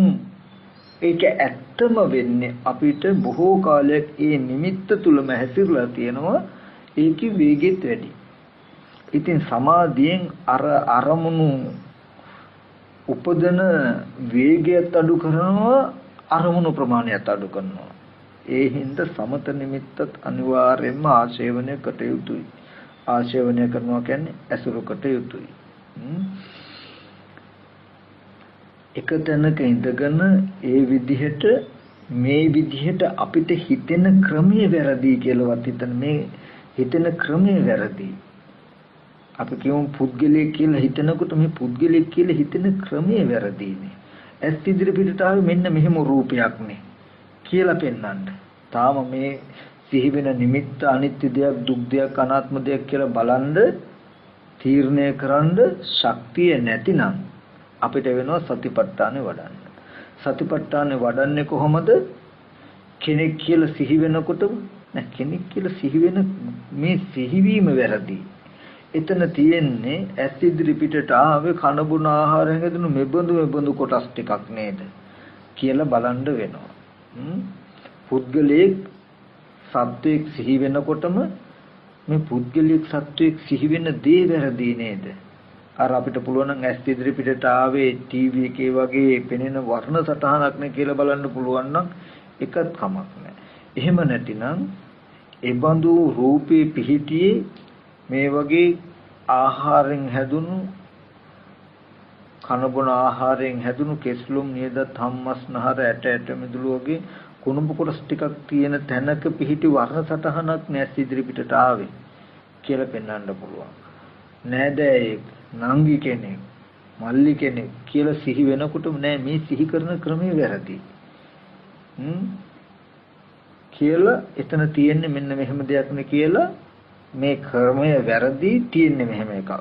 ඒක ඇත්තම වෙන්නේ අපිට බොහෝ කාලයක් ඒ නිමිත්ත තුලම හැසිරලා තියෙනවා. ඒකේ වේගෙත් වැඩි. ඉතින් සමාධියෙන් අරමුණු උපදන වේගයත් අඩු කරනවා, අරමුණු ප්‍රමාණයත් අඩු කරනවා. ඒ හින්දා සමත නිමිත්තත් අනිවාර්යයෙන්ම ආශේවනය කට යුතුයි. ආශේවනය කරනවා කියන්නේ ඇසුරු කට යුතුයි. එක තැනක ඉඳගෙන ඒ විදිහට මේ විදිහට අපිට හිතෙන ක්‍රමයේ වැරදි කියලාවත් හිතන මේ හිතෙන ක්‍රමයේ වැරදි. අපි කියමු පුද්ගලයෙක් කියලා හිතනකොට මේ පුද්ගලයෙක් කියලා හිතෙන ක්‍රමයේ වැරදිනේ. ඇස් ඉදිරි පිටට ආවේ මෙන්න මෙහෙම රූපයක් නේ කියලා පෙන්වන්න. තාම මේ සිහි වෙන නිමිත්ත අනිත්‍ය දෙයක්, දුක් දෙයක්, අනාත්ම දෙයක් කියලා බලන්ද තීරණය කරන්න ශක්තිය නැතිනම් අපිට වෙනවා සතිපට්ඨානෙ වඩන්න. සතිපට්ඨානෙ වඩන්නේ කොහොමද? කෙනෙක් කියලා සිහි වෙනකොට නෑ, කෙනෙක් කියලා සිහි වෙන මේ සිහිවීම වැරදි. එතන තියෙන්නේ ඇස් ඉදිරි පිටට ආවේ කන බොන ආහාරයෙන් හැදුණු මෙබඳු කොටස් ටිකක් නේද කියලා බලන්න වෙනවා. පුද්ගලයෙක් සත්වයක් සිහි වෙනකොටම මේ පුද්ගලයෙක් සත්වයක් සිහි වෙන දේ වැරදි නේද? අර අපිට පුළුවන් නම් ඇස් ඉදිරි පිටට ආවේ ටීවී එකේ වගේ පෙනෙන වර්ණ සටහනක් නේ කියලා බලන්න පුළුවන් නම් එකත් කමක් නැහැ. එහෙම නැතිනම් ඒ බඳු රූපේ පිහිටියේ මේ වගේ ආහාරයෙන් හැදුණු කන බොන ආහාරයෙන් හැදුණු කෙස්ලොම් නියදත් හම්මස්නහර ඇට මිදුළු වගේ කුණුඹ කොටස් ටිකක් තියෙන තැනක පිහිටි වර්ණ සටහනක් නැස් ඉදිරි පිටට ආවේ කියලා පෙන්වන්න පුළුවන්. නෑදෑයෙක්, නංගි කෙනෙක්, මල්ලි කෙනෙක් කියලා සිහි වෙනකොටම නෑ මේ සිහි කරන ක්‍රමයේ වැරදි. කියලා එතන තියෙන්නේ මෙන්න මෙහෙම දෙයක් නේ කියලා මේ ක්‍රමය වැරදි තියෙන්නේ මෙහෙම එකක්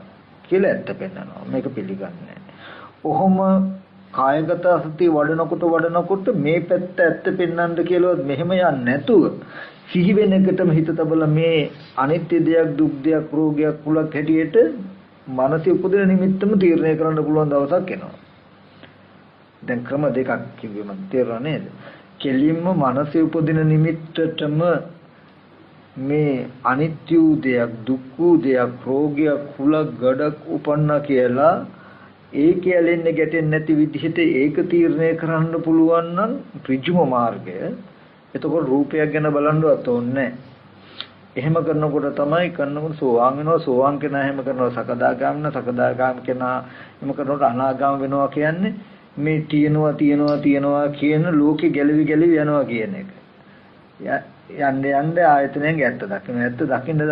කියලා ඇත්ත පෙන්නනවා. මේක පිළිගන්නේ නැහැ. ඔහොම කායගත සතිය වඩනකොට මේ පැත්ත ඇත්ත පෙන්වන්න කියලාවත් මෙහෙම යන්නේ නැතුව සිහි වෙන එකටම හිත තබලා මේ අනිත්‍ය දෙයක්, දුක් දෙයක්, රෝගයක්, කුලක් හැටියට මානසික උපදින නිමිත්තම තීරණය කරන්න පුළුවන් දවසක් එනවා. දැන් ක්‍රම දෙකක් කිව්වේ මම තේරුණා නේද? කෙලින්ම මානසික උපදින නිමිත්තටම මේ අනිත්‍ය දෙයක්, දුක් දෙයක්, රෝගයක්, කුලක්, ගඩක් උපන්නා කියලා ඒ කියලෙන්නේ ගැටෙන්නේ නැති විදිහට ඒක තීරණය කරන්න පුළුවන් නම් ඍජුම මාර්ගය. එතකොට රූපයක් ගැන බලන්නවත් ඕනේ. එහෙම කරනකොට තමයි කරනකොට සෝවාන් වෙනවා. සෝවාන් කෙනා එහෙම කරනවා සකදාගාමන. සකදාගාම කෙනා එහෙම කරනකොට අනාගාම වෙනවා කියන්නේ මේ තියනවා කියන ලෝකේ ගැලවි යනවා කියන එක. යන්න ආයතනයෙන් ඇත්ත දකින්න. ඇත්ත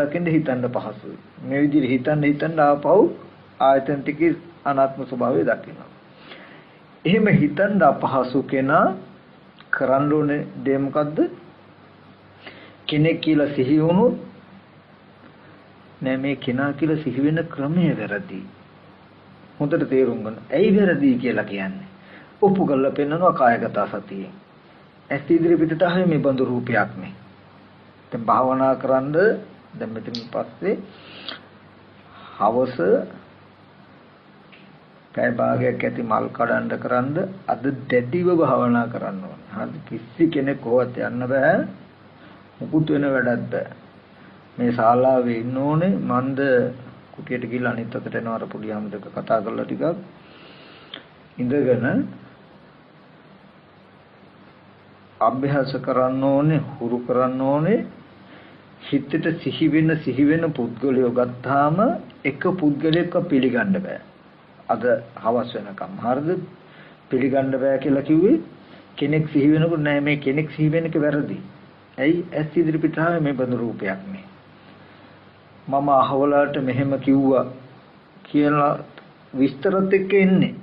දකින්න හිතන්න පහසුයි. මේ විදිහට හිතන්න ආපහු ආයතන ටිකේ අනාත්ම ස්වභාවය දකිනවා. එහෙම හිතන්න අපහසු කෙනා කරන්න ඕනේ දේ මොකද්ද? කෙනෙක් කියලා සිහි වුණොත් නෑ මේ කෙනා කියලා සිහි වෙන ක්‍රමය වැරදි. හොඳට තේරුම් ගන්න. ඇයි වැරදි කියලා කියන්නේ? ඔප්පු කරලා පෙන්නනවා කායගත සතියෙන්. ඇස් ඉදිරි පිටට ආවේ මේ බඳු රූපයක් නේ. දැන් භාවනා කරන්ද දැන් මෙතනින් පස්සේ හවස පැය භාගයක් ඇති මල් කඩන්න කරන්ද අද දැඩිව භාවනා කරන්න ඕනේ. හරි කිසි කෙනෙක් කොහොත් යන්න බෑ. මුකුත් වෙන වැඩක් බෑ. මේ ශාලාවේ ඉන්න ඕනේ. මන්ද කුටියට ගිහලා අනිත් අතට එනවා අර පොඩි අම්මදක කතා කරලා ටිකක් ඉඳගෙන අභ්‍යාස කරන්න ඕනේ, හුරු කරන්න ඕනේ. හිතට සිහි වෙන පුද්ගලයෝ ගත්තාම එක පුද්ගලයෙක්ව පිළිගන්න බෑ. අද හවස් වෙනකම් හරිද? පිළිගන්න බෑ කියලා කිව්වේ කෙනෙක් සිහි වෙනකොට නෑ මේ කෙනෙක් සිහි වෙන එක වැරදි. ඇයි? ඇස් ඉදිරි පිටාවේ මේ බඳු රූපයක් නේ. මම අහවලට මෙහෙම කිව්වා කියලා විස්තරත් එක්ක එන්නේ.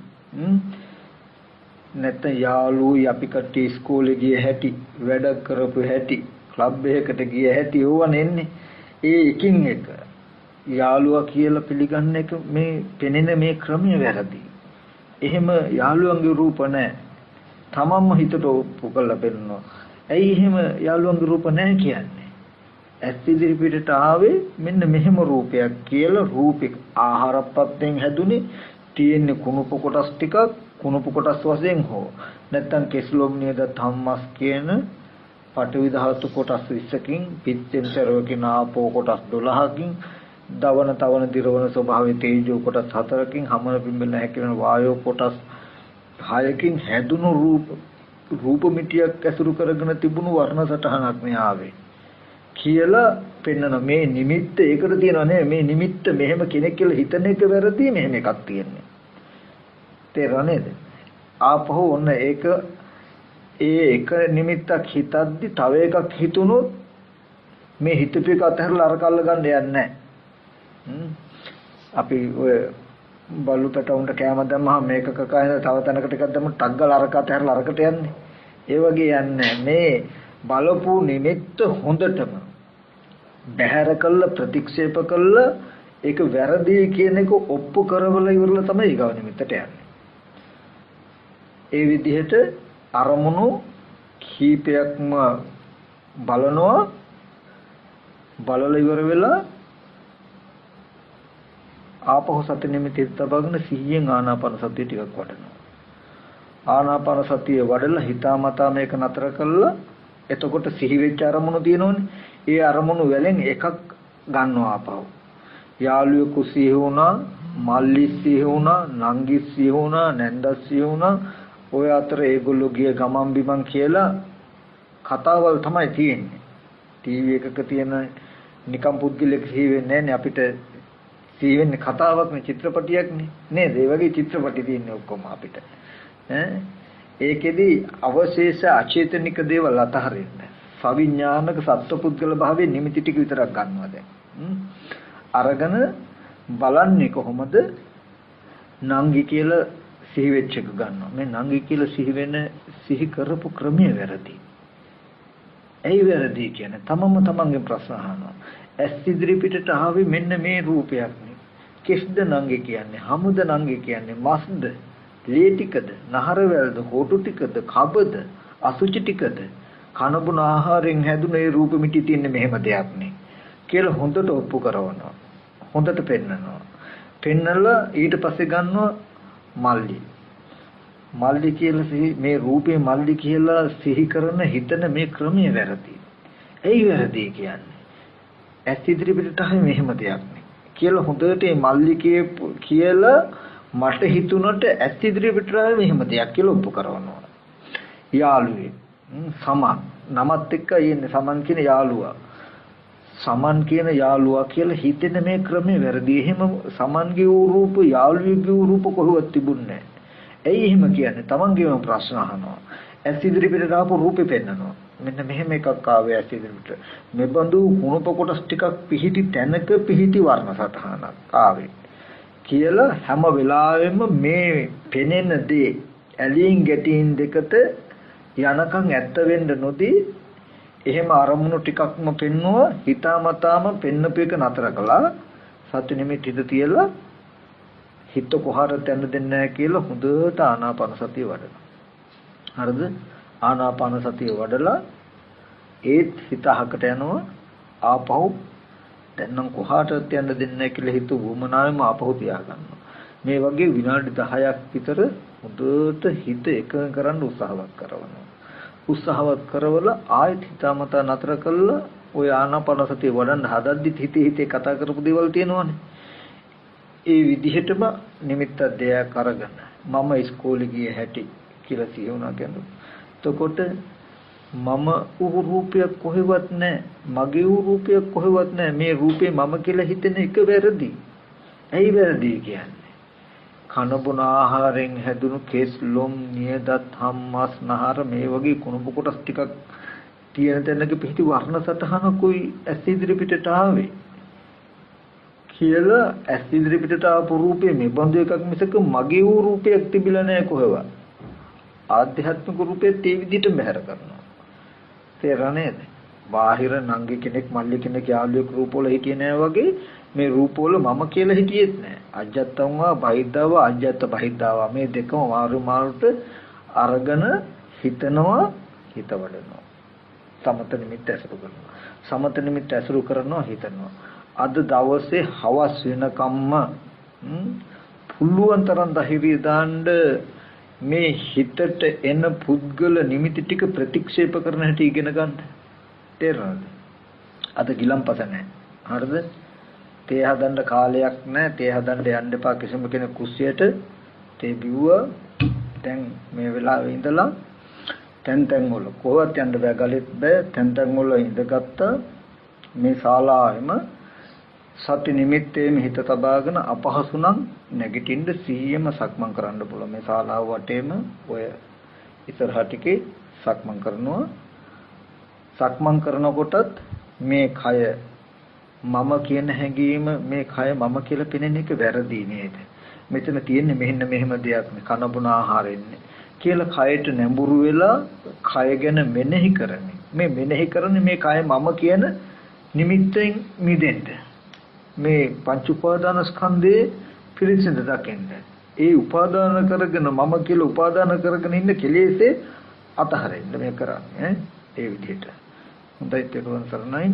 නැත්නම් යාළුවෝ අපි කට්ටිය ඉස්කෝලේ ගිය හැටි, වැඩ කරපු හැටි, ක්ලබ් එකකට ගිය හැටි ඕවනේ එන්නේ. ඒ එකින් එක යාළුවා කියලා පිළිගන්න එක මේ පෙනෙන මේ ක්‍රමය වැරදි. එහෙම යාළුවන්ගේ රූප නැහැ. තමන්ම හිතට ඔප්පු කරලා පෙන්නනවා. ඇයි එහෙම යාළුවන්ගේ රූප නැහැ කියන්නේ? ඇස් ඉදිරි පිටට ආවේ මෙන්න මෙහෙම රූපයක් කියලා රූපික ආහාරපත්තෙන් හැදුනේ තියෙන්නේ කුණුප කොටස් ටිකක් කුණුප කොටස් වශයෙන් හෝ නැත්නම් කෙස්ලොම් නේද ධම්මස් කියන පඨවි ධාතු කොටස් 20කින් පිත්තෙන් සරවකින් ආපෝ කොටස් 12කින් දවන තවන දිරවන ස්වභාවයේ තේජෝ කොටස් 4කින් හමන පිඹෙන හැකින වායෝ කොටස් 6කින් හැදුණු රූප මිටියක් ඇසුරු කරගෙන තිබුණු වර්ණ සටහනක් මේ ආවේ කියලා පෙන්නන මේ නිමිත්ත ඒකට තියෙනවා නේ මේ නිමිත්ත මෙහෙම කෙනෙක් කියලා හිතන එක වැරදි මෙහෙම එකක් තියෙන්නේ තේරෙනව නේද ආපහු ඔන්න ඒක ඒ එක නිමිත්තක් හිතද්දි තව එකක් හිතුනොත් මේ හිතපු එක අතහැරලා අර කල්ල ගන්න යන්නේ නැහැ අපි ඔය බලු පැටවුන්ට කෑම දැම්මහම මේක කකයින තව තැනකට එකක් දැම්ම ටක් ගාලා අරක අතහැරලා අරකට යන්නේ ඒ වගේ යන්නේ මේ බලපු නිමිත්ත හොඳටම බහැර කළ ප්‍රතික්ෂේප කළ ඒක වැරදි කියන එක ඔප්පු කරවල ඉවරලා තමයි ඊගව නිමිත්තට යන්නේ. ඒ විදිහට අරමුණු කීපයක්ම බලනවා බලලා ඉවර වෙලා ආපහු සති නිමිති තබගෙන සිහියෙන් ආනාපාන සතිය ටිකක් වඩනවා. ආනාපාන සතිය වඩලා හිතාමතා මේක නතර කළා එතකොට සිහි වෙච්ච අරමුණු තියෙනවනේ. ඒ අරමුණු වලින් එකක් ගන්නවා ආපහු. යාළුවෙ කුසී වුණා, මල්ලි සිහි වුණා, නංගි සිහි වුණා, නැන්දස් සිහි වුණා. ඔය අතර ඒගොල්ලෝ ගිය ගමන් බිමන් කියලා කතාවල් තමයි තියෙන්නේ. ටීවී එකක තියෙන නිකම් පුද්ගලෙක් සිහි වෙන්නේ නැහැ අපිට සිහි වෙන්නේ කතාවක් නේ චිත්‍රපටියක් නේ. නේද? ඒ වගේ චිත්‍රපටි තියෙන්නේ ඔක්කොම අපිට. ඒකෙදි අවශේෂ අචේතනික දේවල් අතහරින්න. සවිඥානික සත්පුද්ගල භාවයේ නිමිති ටික විතරක් ගන්නවා දැන්. අරගෙන බලන්නේ කොහොමද? නංගි කියලා සිහි වෙච්ච එක ගන්නවා. මේ නංගි කියලා සිහි කරපු ක්‍රමය වැරදි. ඇයි වැරදි කියන්නේ? තමන්ගේ ප්‍රශ්න අහනවා. ඇස් ඉදිරි පිටට ආවේ මෙන්න මේ රූපයක් නේ. කෙස්ද නංගි කියන්නේ? හමුද නංගි කියන්නේ? මස්ද? ලේ ටිකද? නහර වැල්ද? හොටු ටිකද? කබද? අසුචි ටිකද? කනබුන ආහාරයෙන් හැදුන ඒ රූප මිටි තියෙන්නේ මෙහෙම දෙයක් නේ. කියලා හොඳට ඔප්පු කරනවා. හොඳට පෙන්නනවා. පෙන්නලා ඊට පස්සේ ගන්නවා මල්ලි. මල්ලි කියලා මේ රූපේ මල්ලි කියලා සිහි කරන හිතන මේ ක්‍රමය වැරදි. ඇයි වැරදි කියන්නේ? ඇස් ඉදිරි පිටට ආවේ මෙහෙම දෙයක් නේ. කියලා හොඳට මේ මල්ලි කියලා මට හිතුණට ඇස් ඉදිරි පිටට ආවේ මෙහෙම දෙයක් කියලා ඔප්පු කරනවා. යාළුවේ සමන් නමත් එක්ක යන්නේ සමන් කියන යාළුවා. සමන් කියන යාළුවා කියලා හිතෙන මේ ක්‍රමේ වැරදි. එහෙම සමන්ගේ වූ රූප යාළුවෙගේ වූ රූප කොහොමවත් තිබුණේ නැහැ. ඇයි එහෙම කියන්නේ? තමන්ගේම ප්‍රශ්න අහනවා. ඇස් ඉදිරි පිටට ආපු රූපේ පෙන්නනවා. මෙන්න මෙහෙම එකක් ආවේ ඇස් ඉදිරි පිට. මෙබඳු කුණප කොටස් ටිකක් පිහිටි තැනක පිහිටි වර්ණ සටහනක් ආවේ. කියලා හැම වෙලාවෙම මේ පෙනෙන දේ ඇලීන් ගැටීන් දෙකට යනකම් ඇත්ත වෙන්න නොදී එහෙම අරමුණු ටිකක්ම පෙන්නුවා හිතාමතාම පෙන්නපු එක නතර කළා සති නිමිති හිත තියලා හිත කොහරට යන්න දෙන්නේ නැහැ කියලා හොඳට ආනාපාන සතිය වඩනවා. හරිද? ආනාපාන සතිය වඩලා ඒත් හිත අහකට යනවා ආපහු දැන් නම් කොහාටවත් යන්න දෙන්නේ නැහැ කියලා හිත වුමනාවෙම ආපහු තියාගන්නවා. මේ වගේ විනාඩි 10ක් විතර හොඳට හිත එකඟ කරන්න උත්සාහවත් කරනවා. උත්සාහවත් කරවලා ආයෙත් හිතාමතා නතර කළා ඔය ආනාපාන සතිය වඩන්න හදද්දිත් හිතේ කතා කරපු දේවල් තියෙනවනේ. ඒ විදිහටම නිමිත්ත දෙයක් අරගෙන මම ඉස්කෝලේ ගියේ හැටි කියලා කියනවා කියන්නේ. එතකොට මම වූ රූපයක් කොහෙවත් නැහැ. මගේ වූ රූපයක් කොහෙවත් නැහැ. මේ රූපේ මම කියලා හිතෙන එක වැරදි. ඇයි වැරදි කියන්නේ? කන බොන ආහාරයෙන් හැදුණු කෙස් ලොම් නියදත් හම්මස් නහර මේ වගේ කුණප කොටස් ටිකක් තියෙන තැනක පිහිටි වර්ණ සටහනකුයි ඇස් ඉදිරි පිටට ආවේ කියලා ඇස් ඉදිරි පිටට ආපු රූපේ මේ බඳු එකක් මිසක මගේ වූ රූපයක් තිබිලා නැහැ කොහෙවත්. ආධ්‍යාත්මික රූපෙත් ඒ විදිහට මෙහෙර කරනවා. තේරෙන්නේ නේද? බාහිර නංගි කෙනෙක් මල්ලි කෙනෙක් යාළුවෙක් රූපවල හිටියේ නෑ වගේ මේ රූපවල මම කියලා හිටියෙත් නෑ. අජත්තම්වා බහිද්දාව අජත්ත බහිද්දාව මේ දෙකම මාරු මාරුට අරගෙන හිතනවා හිතවඩනවා. සමත නිමිත්ත ඇසුරු කරනවා. සමත නිමිත්ත ඇසුරු කරනවා හිතනවා. අද දවසේ හවස් වෙනකම්ම පුළුවන් තරම් ධෛර්යය දාන්න මේ හිතට එන පුද්ගල නිමිති ටික ප්‍රතික්ෂේප කරන හැටි ඉගෙන ගන්න. තේරෙනවද? අද ගිලම්පස නැහැ. හරිද? තේ හදන්න කාලයක් නැහැ. තේ හදන්න යන්න එපා කිසිම කෙනෙක් කුස්සියට තේ බිව්වා. දැන් මේ වෙලාවේ ඉඳලා තැන් වල කොහොමද යන්න බෑ ගලෙත් බෑ තැන් වල ඉඳගත්තා මේ ශාලාවෙම සති නිමිත්තේම හිත තබාගෙන අපහසු නම් නැගිටින්න 100ම සක්මන් කරන්න පුළුවන් මේ ශාලාව වටේම ඔය ඉස්සරහ ටිකේ සක්මන් කරනවා සක්මන් කරනකොටත් මේ කය මම කියන හැඟීම මේ කය මම කියලා පෙනෙන එක වැරදි නේද මෙතන තියෙන්නේ මෙහෙන්න මෙහෙම දෙයක් නේ කන බොන ආහාරෙන්නේ කියලා කයට නැඹුරු වෙලා කය ගැන මෙනෙහි කරන්නේ මේ මෙනෙහි කරන්නේ මේ කය මම කියන නිමිත්තෙන් මිදෙන්න මේ පංච උපාදාන ස්කන්ධේ පිළිසිඳ දකින්න ඒ උපාදාන කරගෙන මම කියලා උපාදාන කරගෙන ඉන්න කෙලෙසේ අතහරින්න මේ කරන්නේ ඒ විදිහට හොඳයි තේරුවන් සරණයි